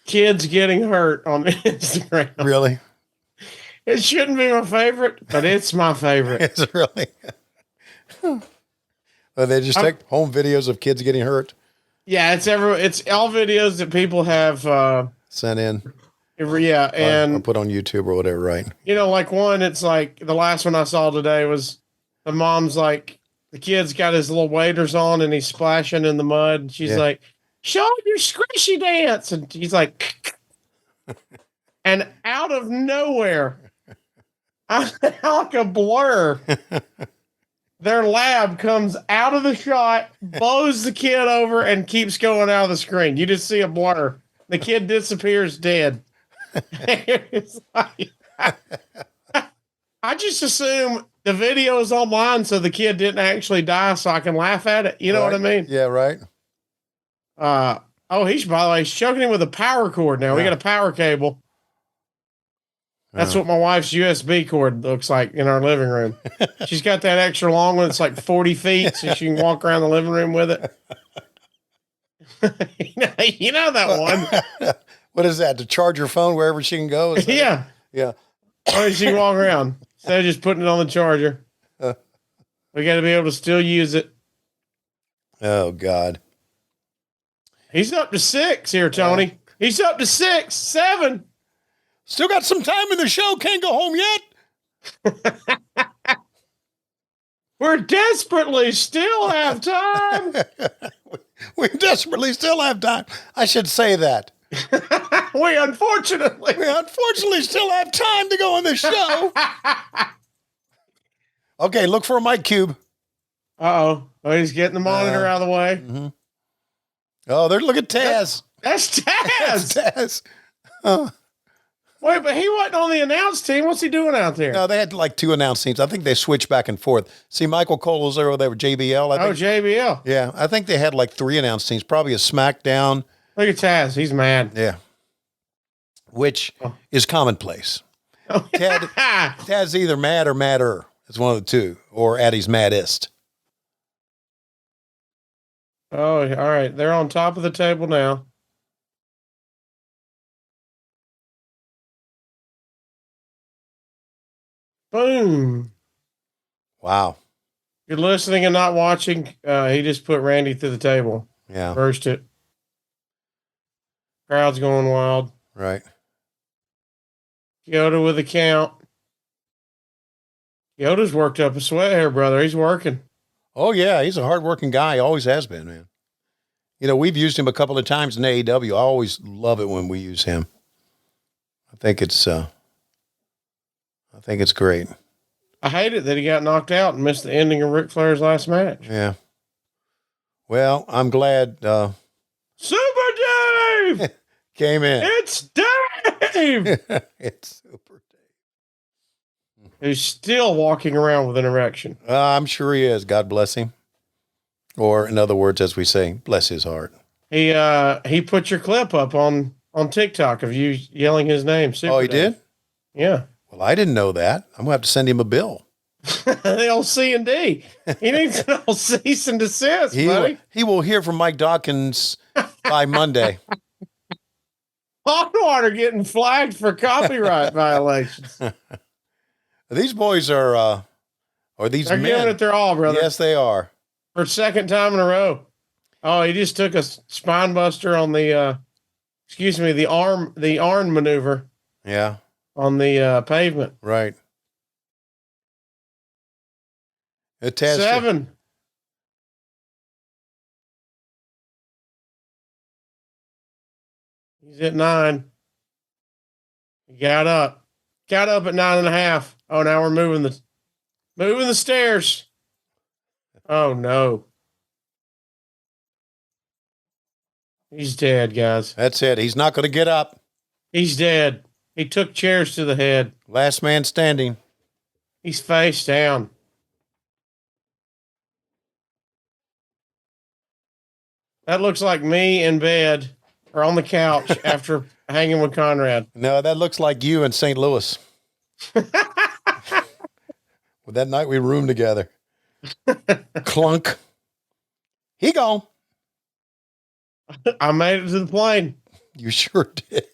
Kids Getting Hurt on Instagram. Really? It shouldn't be my favorite, but it's my favorite. It's really. They just take home videos of kids getting hurt. Yeah, it's all videos that people have sent in. Yeah, and or put on YouTube or whatever, right? You know, like one, it's like the last one I saw today was the mom's like, the kid's got his little waders on and he's splashing in the mud. And she's like, show him your squishy dance. And he's like, and out of nowhere, like a blur, their lab comes out of the shot, blows the kid over, and keeps going out of the screen. You just see a blur. The kid disappears dead. It's like, I just assume the video is online so the kid didn't actually die so I can laugh at it. You know what I mean? Yeah, right. By the way, he's choking him with a power cord now. We got a power cable. That's what my wife's USB cord looks like in our living room. She's got that extra long one. It's like 40 feet, so she can walk around the living room with it. you know that one. What is that? To charge your phone wherever she can go? Yeah. Yeah. Or she can walk around instead of just putting it on the charger. We got to be able to still use it. Oh, God. He's up to 6 here, Tony. He's up to 6, 7. Still got some time in the show. Can't go home yet. We're desperately still have time. We desperately still have time. I should say that. We unfortunately still have time to go on the show. Okay, look for a mic cube. Oh, he's getting the monitor out of the way. Mm-hmm. Oh, look at Taz. That's Taz. That's Taz. Wait, but he wasn't on the announce team. What's he doing out there? No, they had like 2 announce teams. I think they switched back and forth. See, Michael Cole was there with JBL. I think. JBL. Yeah, I think they had like 3 announce teams. Probably a SmackDown. Look at Taz. He's mad. Yeah. Which is commonplace. Taz either mad or madder. It's one of the two. Or at his maddest. Oh, all right. They're on top of the table now. Boom. Wow. You're listening and not watching. He just put Randy through the table. Yeah. Reversed it. Crowd's going wild. Right. Yoda with a count. Yoda's worked up a sweat here, brother. He's working. Oh, yeah. He's a hardworking guy. He always has been, man. We've used him a couple of times in AEW. I always love it when we use him. I think it's great. I hate it that he got knocked out and missed the ending of Ric Flair's last match. Yeah. Well, I'm glad Super Dave came in. It's Dave. It's Super Dave. He's still walking around with an erection. I'm sure he is. God bless him. Or, in other words, as we say, bless his heart. He put your clip up on TikTok of you yelling his name. Super He Dave. did? Yeah. Well, I didn't know that. I'm going to have to send him a bill. The old C&D. He needs an old cease and desist, buddy. He will hear from Mike Dawkins by Monday. Hot water getting flagged for copyright violations. These boys are, or these They're men. giving it their all, brother. Yes, they are. For second time in a row. Oh, he just took a spine buster on the, the arm maneuver. Yeah. On the pavement. Right. It has 7. He's at 9. He got up at 9.5. Oh, now we're moving the stairs. Oh no. He's dead, guys. That's it. He's not going to get up. He's dead. He took chairs to the head. Last man standing. He's face down. That looks like me in bed or on the couch after hanging with Conrad. No, that looks like you in St. Louis. Well, that night we roomed together. Clunk. He gone. I made it to the plane. You sure did.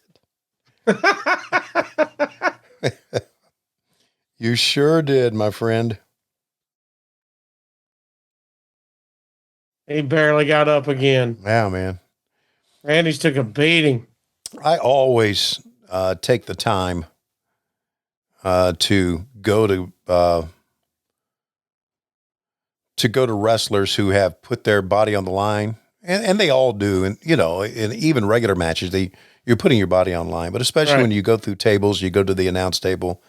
You sure did, my friend. He barely got up again. Yeah, man. Randy's took a beating. I always take the time to go to wrestlers who have put their body on the line, and they all do, and in even regular matches, you're putting your body on the line, but especially when you go through tables, you go to the announce table,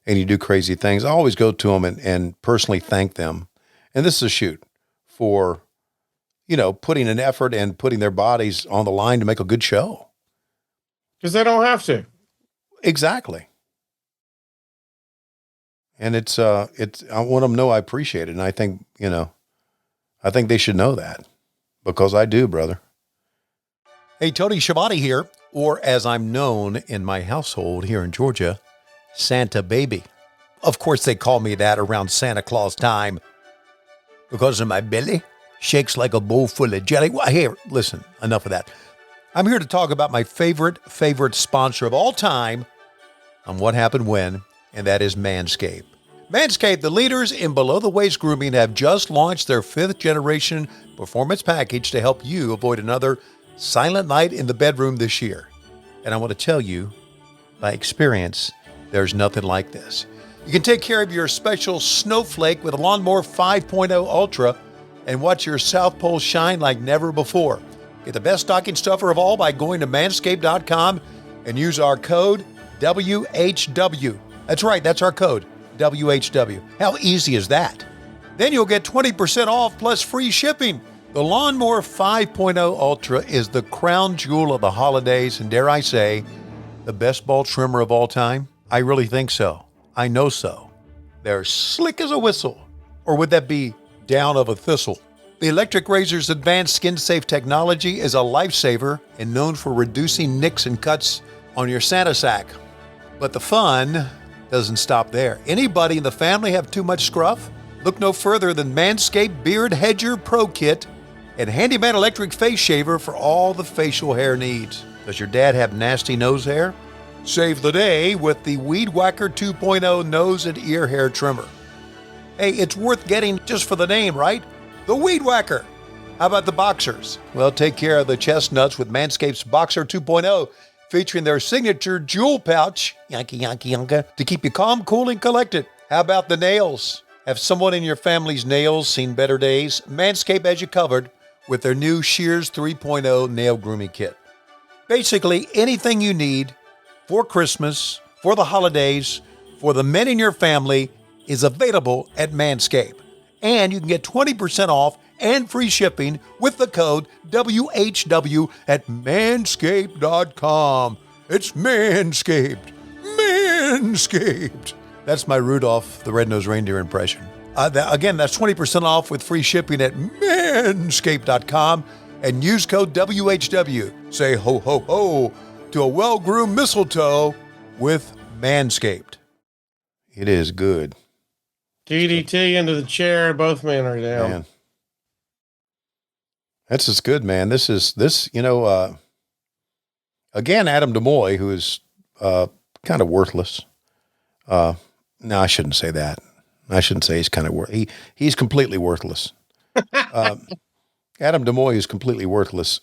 and you do crazy things. I always go to them and personally thank them, and this is a shoot for putting an effort and putting their bodies on the line to make a good show. Because they don't have to. Exactly. And it's I want them to know I appreciate it. And I think, I think they should know that because I do, brother. Hey, Tony Schiavone here, or as I'm known in my household here in Georgia, Santa Baby. Of course, they call me that around Santa Claus time because of my belly shakes like a bowl full of jelly. Well, here, listen, enough of that. I'm here to talk about my favorite sponsor of all time on What Happened When, and that is Manscaped. Manscaped, the leaders in below-the-waist grooming, have just launched their 5th-generation performance package to help you avoid another silent night in the bedroom this year. And I want to tell you, by experience, there's nothing like this. You can take care of your special snowflake with a Lawnmower 5.0 Ultra and watch your South Pole shine like never before. Get the best stocking stuffer of all by going to manscaped.com and use our code WHW. That's right, that's our code, WHW. How easy is that? Then you'll get 20% off plus free shipping. The Lawnmower 5.0 Ultra is the crown jewel of the holidays, and dare I say, the best ball trimmer of all time? I really think so. I know so. They're slick as a whistle. Or would that be down of a thistle? The electric razor's advanced skin-safe technology is a lifesaver and known for reducing nicks and cuts on your Santa sack. But the fun doesn't stop there. Anybody in the family have too much scruff? Look no further than Manscaped Beard Hedger Pro Kit and Handyman Electric Face Shaver for all the facial hair needs. Does your dad have nasty nose hair? Save the day with the Weed Whacker 2.0 nose and ear hair trimmer. Hey, it's worth getting just for the name, right? The Weed Whacker. How about the Boxers? Well, take care of the chestnuts with Manscaped's Boxer 2.0, featuring their signature jewel pouch, Yankee Yanka, to keep you calm, cool, and collected. How about the nails? Have someone in your family's nails seen better days? Manscaped has you covered with their new Shears 3.0 nail grooming kit. Basically, anything you need for Christmas, for the holidays, for the men in your family is available at Manscaped. And you can get 20% off and free shipping with the code WHW at manscaped.com. It's Manscaped. Manscaped. That's my Rudolph the Red-Nosed Reindeer impression. Again, that's 20% off with free shipping at manscaped.com and use code WHW. Say ho, ho, ho to a well-groomed mistletoe with Manscaped. It is good. DDT into the chair. Both men are down. Man. That's just good, man. This, again, Adam DeMouy, who is kind of worthless. No, I shouldn't say that. I shouldn't say he's kind of he's completely worthless. Adam DeMouy is completely worthless.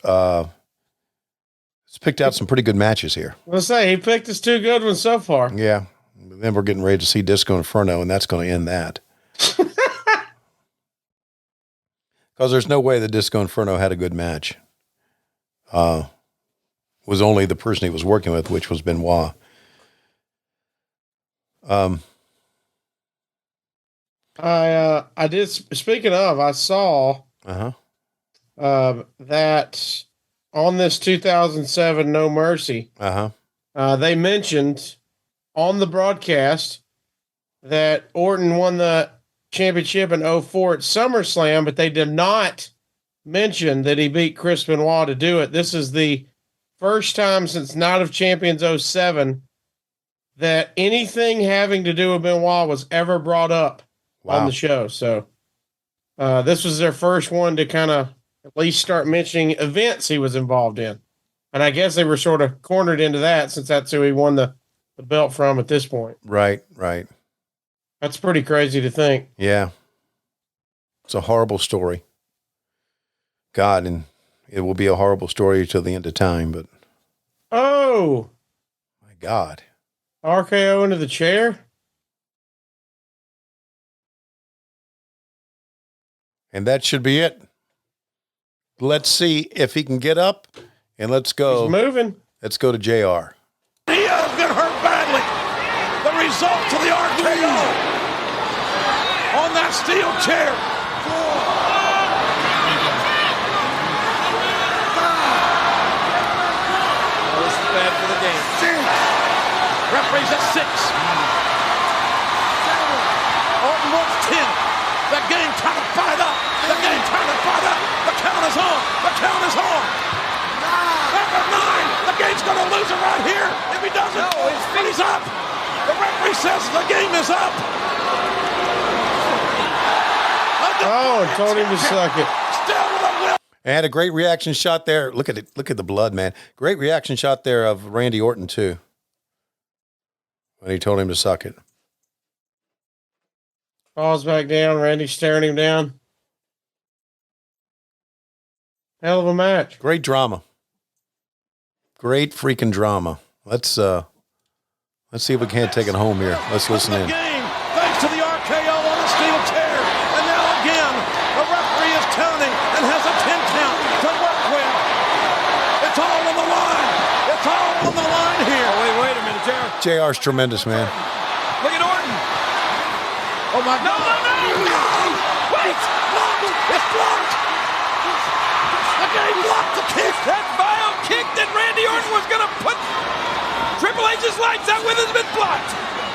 He's picked out some pretty good matches here. Let's say he picked his 2 good ones so far. Yeah. Then we're getting ready to see Disco Inferno, and that's going to end that. Because there's no way the Disco Inferno had a good match. Was only the person he was working with, which was Benoit. I did. Speaking of, I saw that on this 2007 No Mercy, they mentioned on the broadcast that Orton won the championship in 2004 at SummerSlam, but they did not mention that he beat Chris Benoit to do it. This is the first time since Night of Champions 2007 that anything having to do with Benoit was ever brought up on the show. So this was their first one to kind of at least start mentioning events he was involved in. And I guess they were sort of cornered into that since that's who he won the belt from at this point. Right. That's pretty crazy to think. Yeah. It's a horrible story. God, and it will be a horrible story till the end of time, but. Oh. My God. RKO into the chair? And that should be it. Let's see if he can get up, and let's go. He's moving. Let's go to JR. He has been hurt badly. The result to the RKO on that steel chair. This is bad for the game. Referee's at 6. Orton wants 10. The game trying to fight up. The count is on. Number 9. The game's going to lose it right here. If he doesn't, he's up. The referee says the game is up. Oh, told him to suck it. Still with a will. And a great reaction shot there. Look at it. Look at the blood, man. Great reaction shot there of Randy Orton, too. When he told him to suck it. Falls back down. Randy staring him down. Hell of a match. Great drama. Great freaking drama. Let's see if we can't take it home here. Let's listen in. Game, thanks to the RKO on the steel chair. And now again, the referee is counting and has a 10 count to work with. It's all on the line. It's all on the line here. Oh, wait a minute, JR. JR's tremendous, man. Look at Orton. Oh, my God. No. Wait. Blocked. It's blocked. The game blocked the kick. That vile kick that Randy Orton was going to put Triple H's lights out with has been blocked.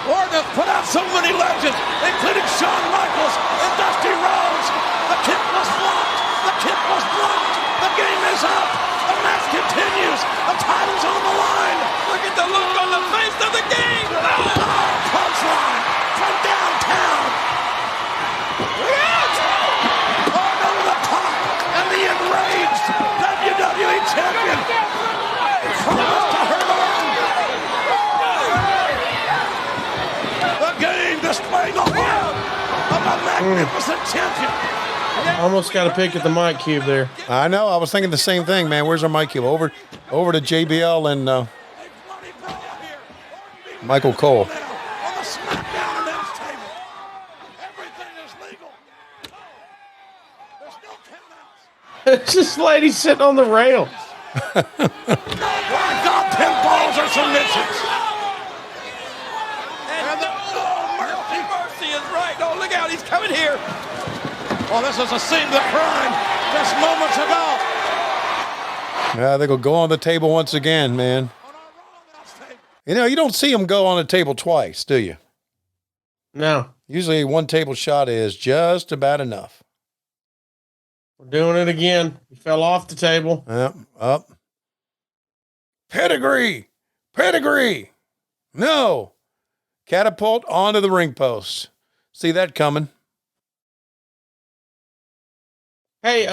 Orton has put out so many legends, including Shawn Michaels and Dusty Rhodes. The kick was blocked. The game is up. The match continues. The title's on the line. Look at the look on the face of the game. Punchline from downtown. Orton over the top, and the enraged WWE champion promised to hurt Orton. The game displaying the magnificent champion. Almost got a pick at the mic cube there. I know. I was thinking the same thing, man. Where's our mic cube? Over to JBL and Michael Cole. On the SmackDown men's table, everything is legal. There's no countouts. It's this lady sitting on the rail. My God, pinfalls or submissions. And the mercy is right. Oh, look out, he's coming here. Oh, this is a scene of the crime just moments ago. Yeah, they're going to go on the table once again, man. You know, you don't see them go on the table twice, do you? No. Usually one table shot is just about enough. We're doing it again. He fell off the table. Yep, up. Pedigree. No. Catapult onto the ring post. See that coming. Hey,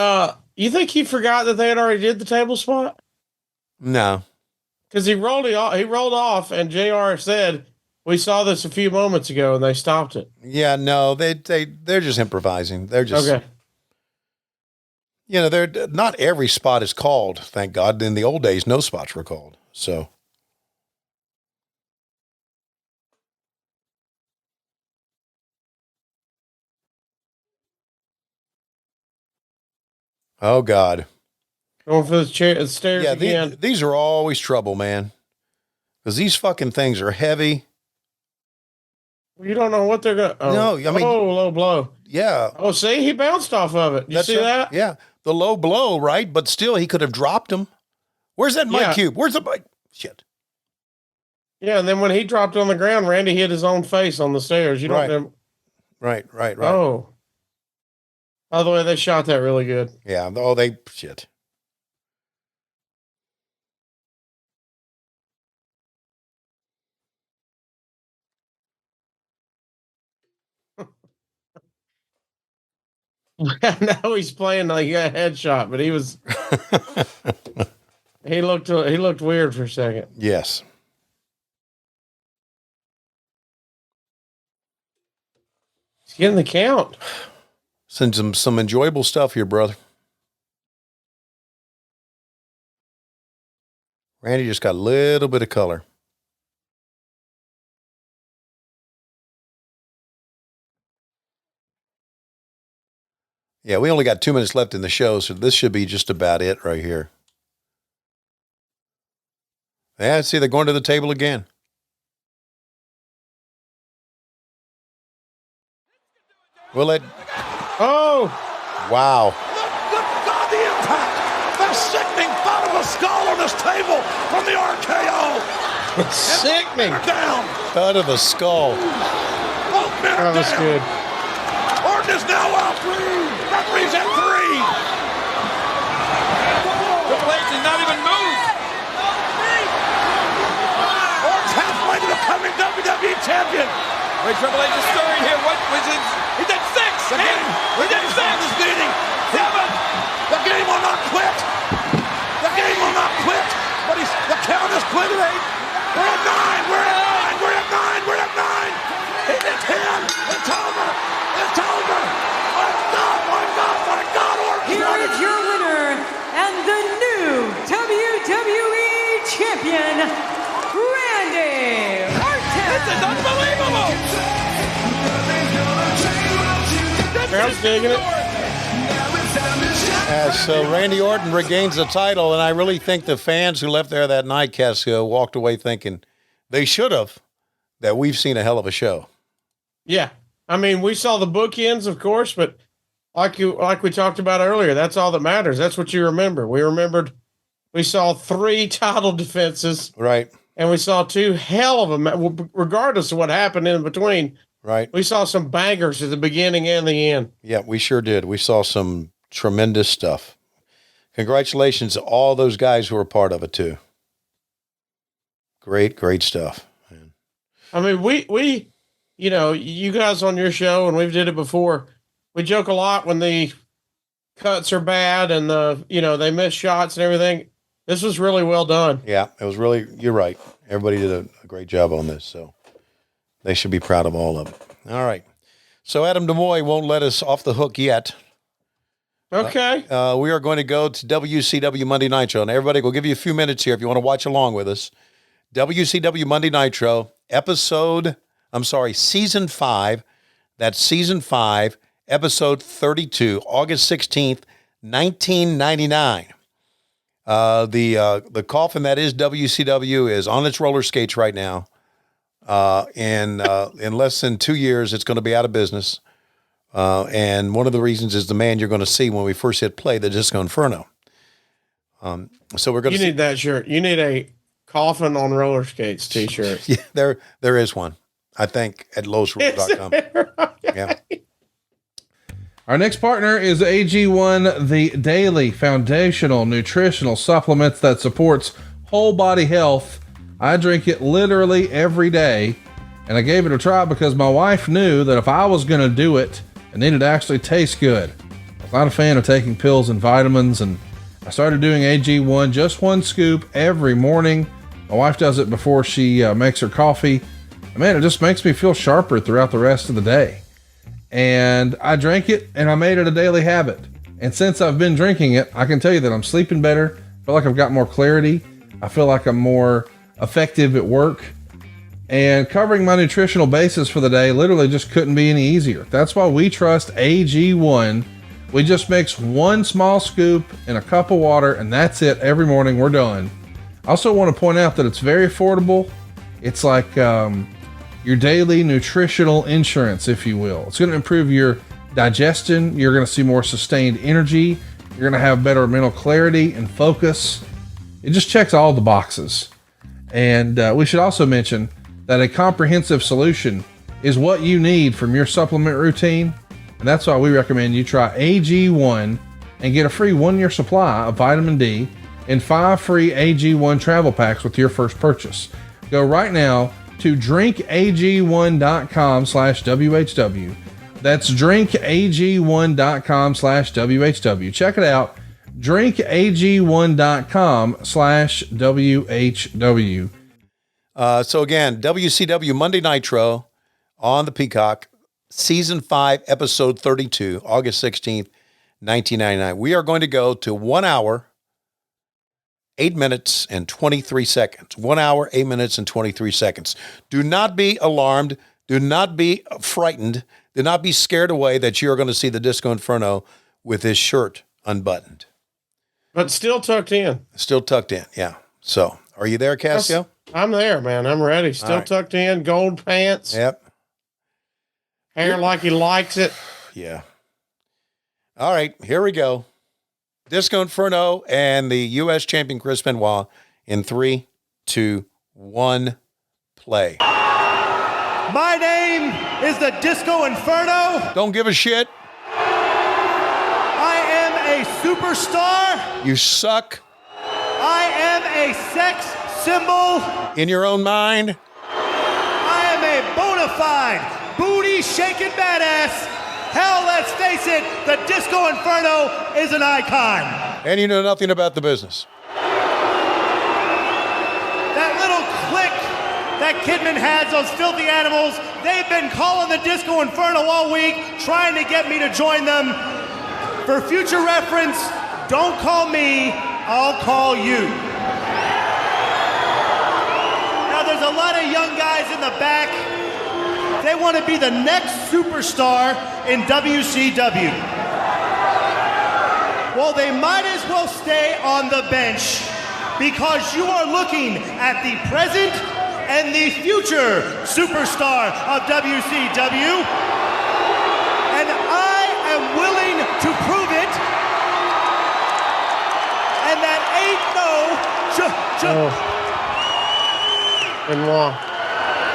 you think he forgot that they had already did the table spot? No. Because he rolled off, and JR said, we saw this a few moments ago, and they stopped it. Yeah, no, they're just improvising. They're just okay. You know, they're not every spot is called, thank God. In the old days, no spots were called. So oh God. Going for the stairs Yeah, again. these are always trouble, man. Because these fucking things are heavy. You don't know what they're going to... No, I mean... Oh, low blow. Yeah. Oh, see? He bounced off of it. You see that? Yeah. The low blow, right? But still, he could have dropped him. Where's that mic cube? Where's the mic? Shit. Yeah, and then when he dropped on the ground, Randy hit his own face on the stairs. You don't know. Right. Oh. By the way, they shot that really good. Yeah. Oh, shit. Now he's playing like a headshot, but he was he looked weird for a second. Yes. He's getting the count. Send some enjoyable stuff here, brother. Randy just got a little bit of color. Yeah, we only got 2 minutes left in the show, so this should be just about it right here. Yeah, see, they're going to the table again. Will it? Oh! Wow. Good God, the impact! The sickening thought of a skull on this table from the RKO! Sickening! Down! Thud of a skull. Both men are That was down. good. Orton is now up. Referee's at 3. Triple H has not even moved. Orton's halfway to becoming WWE champion. Wait, Triple H is stirring here. What was it? He did 6. The game. He did 6. Is beating 7. The game will not quit. The game will not quit. But the count is quit at 8. We're at 9. We're at 9. We're at 9. We're at 9. He did 10. It's over. It's over. My God, my God, my God, Orton. Here is your winner and the new WWE Champion, Randy Orton. This is unbelievable. Crowd's digging it. So Randy Orton regains the title, and I really think the fans who left there that night, Casio, walked away thinking they should have, that we've seen a hell of a show. Yeah. I mean, we saw the bookends, of course, but like we talked about earlier, that's all that matters. That's what you remember. We saw 3 title defenses. Right. And we saw 2 hell of them, regardless of what happened in between. Right. We saw some bangers at the beginning and the end. Yeah, we sure did. We saw some tremendous stuff. Congratulations to all those guys who were part of it too. Great stuff. Man. I mean, we, you know, you guys on your show, and we've did it before. We joke a lot when the cuts are bad and they miss shots and everything. This was really well done. Yeah, it was really, you're right. Everybody did a great job on this. So they should be proud of all of it. All right. So Adam DeMouy won't let us off the hook yet. Okay. We are going to go to WCW Monday Nitro. And everybody, we'll give you a few minutes here if you want to watch along with us. WCW Monday Nitro, season 5. That's season 5, episode 32, August 16th, 1999. The coffin that is WCW is on its roller skates right now. And in less than 2 years, it's going to be out of business. And one of the reasons is the man you're going to see when we first hit play, the Disco Inferno. So we're going to need that shirt. You need a coffin on roller skates t-shirt. Yeah, there is one, I think, at lowesrules.com. Yeah. Our next partner is AG1, the daily foundational nutritional supplements that supports whole body health. I drink it literally every day, and I gave it a try because my wife knew that if I was going to do it, it needed to actually taste good. I was not a fan of taking pills and vitamins, and I started doing AG1, just 1 scoop every morning. My wife does it before she makes her coffee. And man, it just makes me feel sharper throughout the rest of the day. And I drank it, and I made it a daily habit. And since I've been drinking it, I can tell you that I'm sleeping better. I feel like I've got more clarity. I feel like I'm more effective at work. And covering my nutritional basis for the day literally just couldn't be any easier. That's why we trust AG1. We just mix 1 small scoop in a cup of water, and that's it. Every morning we're done. I also want to point out that it's very affordable. It's like your daily nutritional insurance, if you will. It's going to improve your digestion. You're going to see more sustained energy. You're going to have better mental clarity and focus. It just checks all the boxes. And we should also mention that a comprehensive solution is what you need from your supplement routine. And that's why we recommend you try AG1 and get a free 1-year supply of vitamin D and 5 free AG1 travel packs with your first purchase. Go right now to drinkag1.com/WHW. That's drinkag1.com/WHW. Check it out. drinkag1.com/WHW. So again, WCW Monday Nitro on the Peacock, season 5, episode 32, August 16th, 1999. We are going to go to 1 hour, 8 minutes and 23 seconds. 1 hour, 8 minutes and 23 seconds. Do not be alarmed. Do not be frightened. Do not be scared away that you're going to see the Disco Inferno with his shirt unbuttoned. But still tucked in. Still tucked in, yeah. So, are you there, Cassio? I'm there, man. I'm ready. Still right. Tucked in, gold pants. Yep. Hair like he likes it. Yeah. All right, here we go. Disco Inferno and the U.S. champion Chris Benoit in 3, 2, 1, play. My name is the Disco Inferno. Don't give a shit. I am a superstar. You suck. I am a sex symbol. In your own mind. I am a bona fide, booty-shaking badass. Hell, let's face it, the Disco Inferno is an icon. And you know nothing about the business. That little clique that Kidman has, those filthy animals, they've been calling the Disco Inferno all week, trying to get me to join them. For future reference, don't call me, I'll call you. Now, there's a lot of young guys in the back. They want to be the next superstar in WCW. Well, they might as well stay on the bench because you are looking at the present and the future superstar of WCW. And I am willing to prove it. And that ain't no Benoit.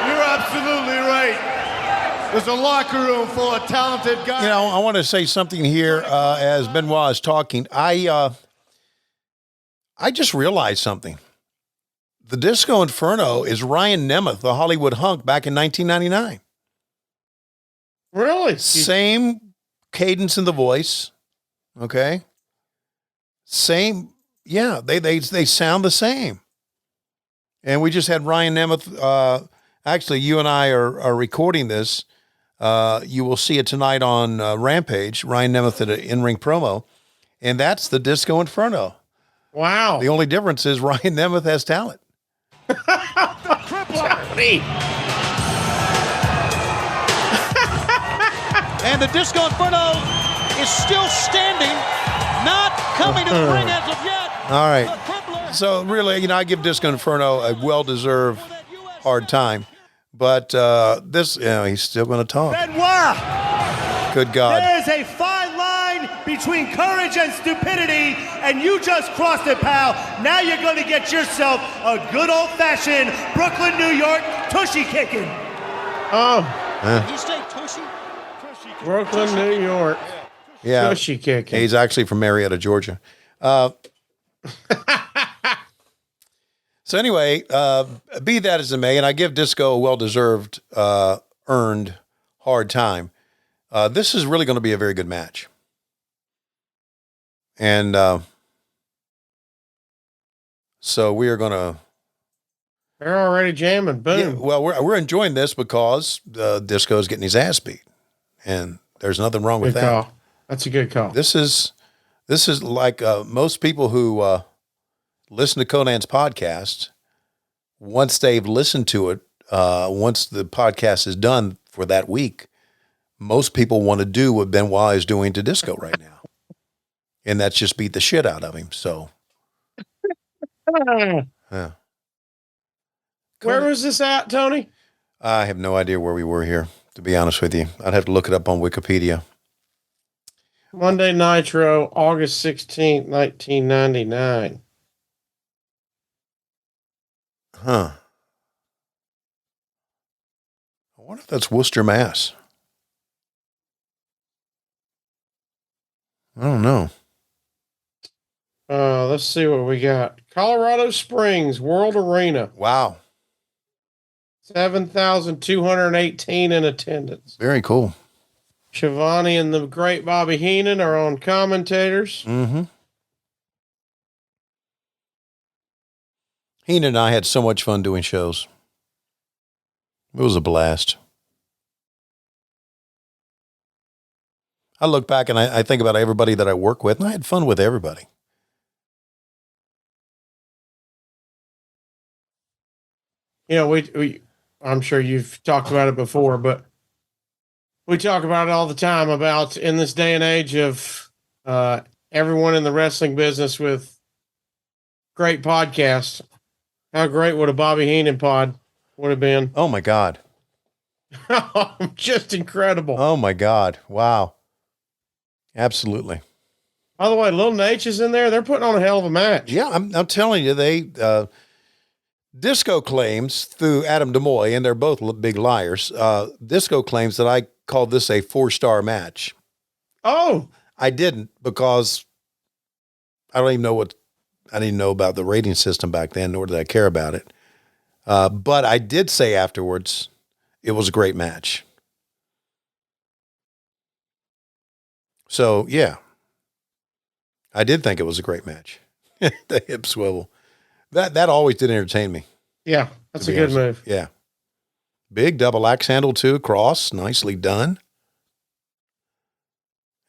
You're absolutely right. There's a locker room full of talented guys. You know, I want to say something here as Benoit is talking. I just realized something. The Disco Inferno is Ryan Nemeth, the Hollywood hunk, back in 1999. Really? Same cadence in the voice. Okay. Same. Yeah, they sound the same. And we just had Ryan Nemeth. Actually, you and I are recording this You will see it tonight on Rampage. Ryan Nemeth at an in-ring promo, and that's the Disco Inferno. Wow. The only difference is Ryan Nemeth has talent. And the Disco Inferno is still standing, not coming to the ring as of yet. All right. So really, I give Disco Inferno a well-deserved hard time. But this, he's still going to talk. Benoit! Good God. There's a fine line between courage and stupidity, and you just crossed it, pal. Now you're going to get yourself a good old-fashioned Brooklyn, New York tushy kicking. Oh. Did you say tushy? Brooklyn, New York. Yeah. Tushy kicking. He's actually from Marietta, Georgia. So anyway, be that as it may, and I give Disco a well-deserved, earned hard time. This is really going to be a very good match. And so we are going to... They're already jamming. Boom. Yeah, well, we're enjoying this because Disco is getting his ass beat. And there's nothing wrong with Good that. call. That's a good call. This is like most people who listen to Conan's podcast. Once they've listened to it, once the podcast is done for that week, most people want to do what Benoit is doing to Disco right now, and that's just beat the shit out of him. So, yeah. Where was this at, Tony? I have no idea where we were here, to be honest with you. I'd have to look it up on Wikipedia. Monday Nitro, August 16th, 1999. Huh. I wonder if that's Worcester, Mass. I don't know. Let's see what we got. Colorado Springs World Arena. Wow. 7,218 in attendance. Very cool. Schiavone and the great Bobby Heenan are on commentators. Mm-hmm. Heenan and I had so much fun doing shows. It was a blast. I look back and I think about everybody that I work with, and I had fun with everybody. We I'm sure you've talked about it before, but we talk about it all the time about in this day and age of everyone in the wrestling business with great podcasts. How great would a Bobby Heenan pod would have been? Oh my God. Just incredible. Oh my God. Wow. Absolutely. By the way, Lil Nate is in there. They're putting on a hell of a match. Yeah, I'm telling you, they Disco claims through Adam DeMouy, and they're both big liars. Disco claims that I called this a 4-star match. Oh, I didn't, because I didn't know about the rating system back then, nor did I care about it. But I did say afterwards, it was a great match. So yeah, I did think it was a great match. The hip swivel. That always did entertain me. yeah, that's a good move. Yeah. Big double axe handle too, cross, nicely done.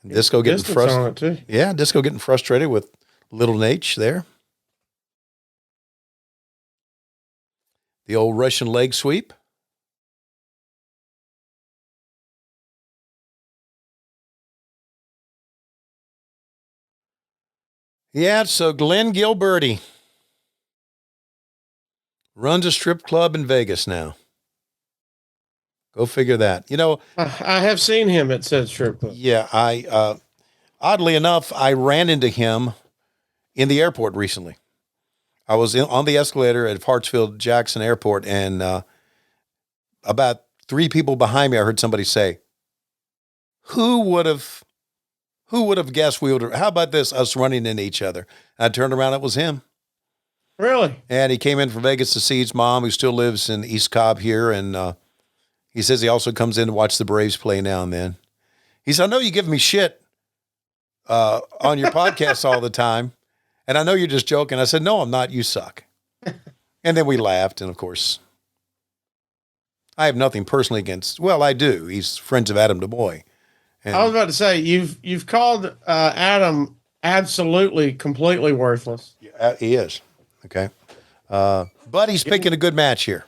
And Disco getting Distance on it frustrated. too. Yeah, Disco getting frustrated with Little Nate there. The old Russian leg sweep. Yeah, so Glenn Gilberti runs a strip club in Vegas now. Go figure that. I have seen him at said strip club. Yeah, oddly enough, I ran into him in the airport recently. I was on the escalator at Hartsfield-Jackson Airport, and about 3 people behind me, I heard somebody say, who would have guessed we would have, how about this, us running into each other? I turned around, it was him. Really? And he came in from Vegas to see his mom, who still lives in East Cobb here, and he says he also comes in to watch the Braves play now and then. He said, I know you give me shit on your podcast all the time, and I know you're just joking. I said, no, I'm not. You suck. And then we laughed, and of course, I have nothing personally against. Well, I do. He's friends of Adam DeMouy. And I was about to say you've called Adam absolutely completely worthless. he is. Okay. But he's picking a good match here.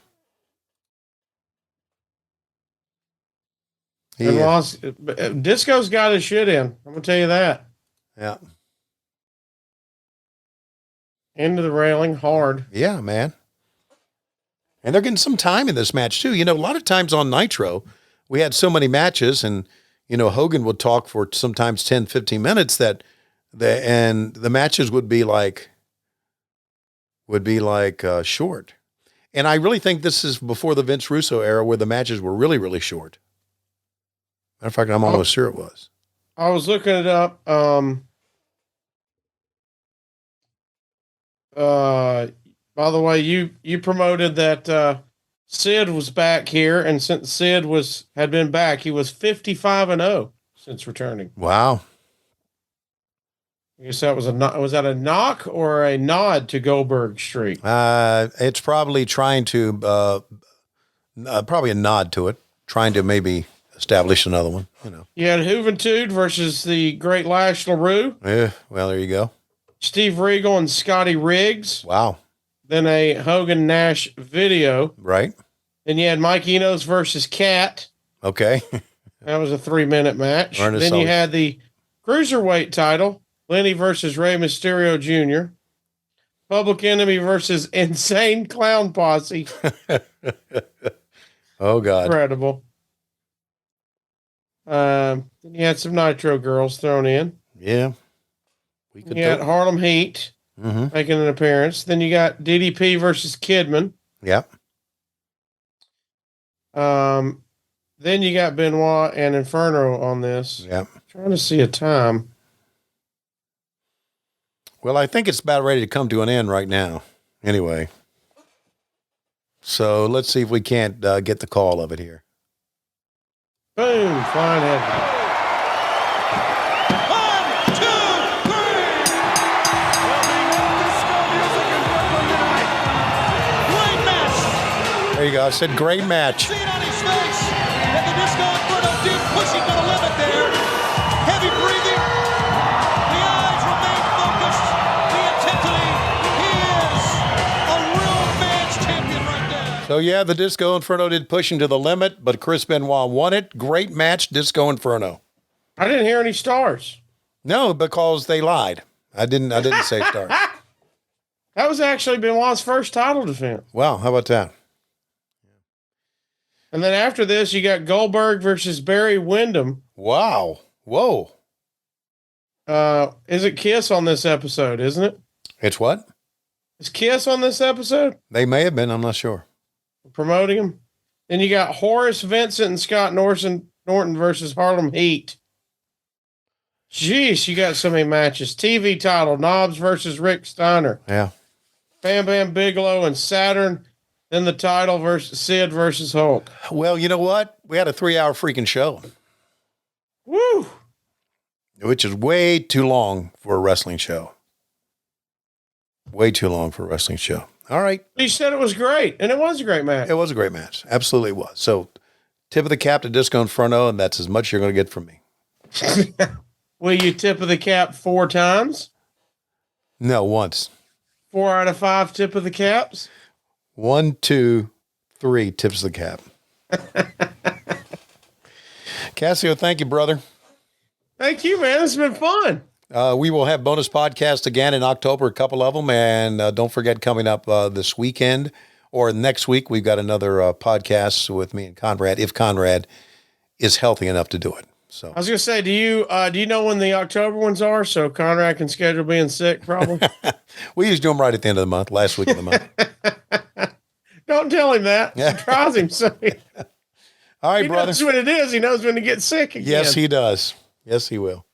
Disco's got his shit in. I'm gonna tell you that. Yeah. Into the railing hard. Yeah, man. And they're getting some time in this match too. You know, a lot of times on Nitro, we had so many matches, and you know, Hogan would talk for sometimes 10, 15 minutes that the matches would be like short. And I really think this is before the Vince Russo era where the matches were really, really short. Matter of fact, I'm almost sure it was. I was looking it up. By the way, you promoted that Sid was back here, and since Sid had been back, he was 55-0 since returning. Wow. I guess that was that a knock or a nod to Goldberg's streak? It's probably trying to probably a nod to it, trying to maybe establish another one. You know, you had Juventud versus the Great Lash LaRue. Yeah, well, there you go. Steve Regal and Scotty Riggs. Wow. Then a Hogan Nash video. Right. Then you had Mike Enos versus Cat. Okay. That was a 3-minute match. Ernest Then you had the Cruiserweight title, Lenny versus Rey Mysterio Jr., Public Enemy versus Insane Clown Posse. Oh, God. Incredible. Then you had some Nitro girls thrown in. Yeah. You had Harlem Heat making an appearance. Then you got DDP versus Kidman. Yep. Then you got Benoit and Inferno on this. Yep. Trying to see a time. Well, I think it's about ready to come to an end right now. Anyway. So let's see if we can't get the call of it here. Boom, flying head. 1, 2, 3. Great match. There you go. I said great match. See it on his face. And the Disco Inferno dude pushing to the limit there. Heavy breathing. The eyes remain focused. The intensity. He is a real man's champion right there. So, yeah, the Disco Inferno did push him to the limit, but Chris Benoit won it. Great match, Disco Inferno. I didn't hear any stars. No, because they lied. I didn't say stars. That was actually Benoit's first title defense. Wow, how about that? And then after this, you got Goldberg versus Barry Windham. Wow. Whoa. Is it Kiss on this episode, isn't it? It's what? Is Kiss on this episode? They may have been. I'm not sure. Promoting him. Then you got Horace Vincent and Scott Norton versus Harlem Heat. Jeez, you got so many matches. TV title, Knobs versus Rick Steiner. Yeah. Bam Bam Bigelow and Saturn. Then the title versus Sid versus Hulk. Well, you know what? We had a 3-hour freaking show. Woo! Which is way too long for a wrestling show. Way too long for a wrestling show. All right. You said it was great, and it was a great match. It was a great match. Absolutely was. So, tip of the cap to Disco Inferno, and that's as much you're going to get from me. Will you tip of the cap 4 times? No, once. 4 out of 5 tip of the caps? 1, 2, 3 tips of the cap. Cassio, thank you, brother. Thank you, man. It's been fun. We will have bonus podcasts again in October, a couple of them. And don't forget, coming up this weekend or next week, we've got another podcast with me and Conrad, if Conrad is healthy enough to do it. So I was going to say, do you know when the October ones are? So Conrad can schedule being sick, probably. We usually do them right at the end of the month, last week of the month. Don't tell him that. Surprise him. So all right, brother. He knows when it is. He knows when to get sick again. Yes, he does. Yes, he will.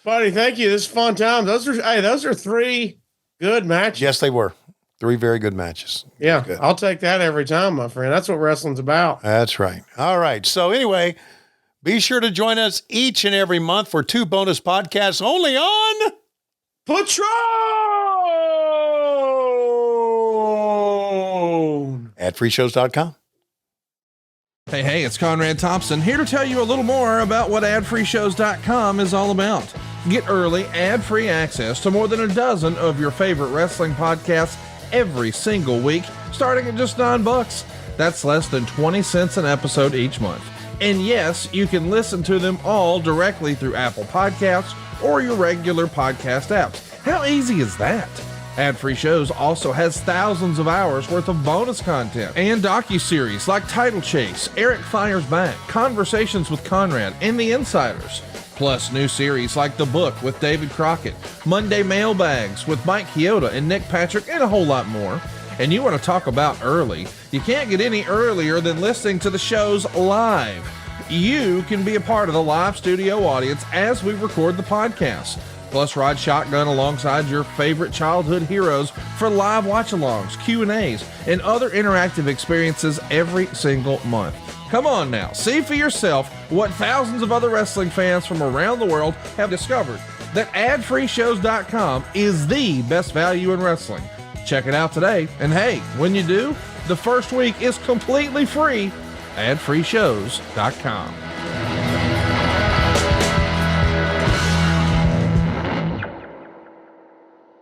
Buddy, thank you. This is fun time. Those are 3 good matches. Yes, they were. 3 very good matches. Yeah, good. I'll take that every time, my friend. That's what wrestling's about. That's right. All right. So anyway, be sure to join us each and every month for 2 bonus podcasts only on Patreon at freeshows.com. Hey, it's Conrad Thompson here to tell you a little more about what adfreeshows.com is all about. Get early, ad-free access to more than a dozen of your favorite wrestling podcasts every single week, starting at just $9. That's less than 20 cents an episode each month. And yes, you can listen to them all directly through Apple Podcasts or your regular podcast apps. How easy is that? Ad-free shows also has thousands of hours worth of bonus content and docuseries like Title Chase, Eric Fires Back, Conversations with Conrad, and The Insiders. Plus new series like The Book with David Crockett, Monday Mailbags with Mike Chioda and Nick Patrick, and a whole lot more. And you want to talk about early? You can't get any earlier than listening to the shows live. You can be a part of the live studio audience as we record the podcast. Plus, ride shotgun alongside your favorite childhood heroes for live watch-alongs, Q&As, and other interactive experiences every single month. Come on now, see for yourself what thousands of other wrestling fans from around the world have discovered, that adfreeshows.com is the best value in wrestling. Check it out today, and hey, when you do, the first week is completely free. adfreeshows.com.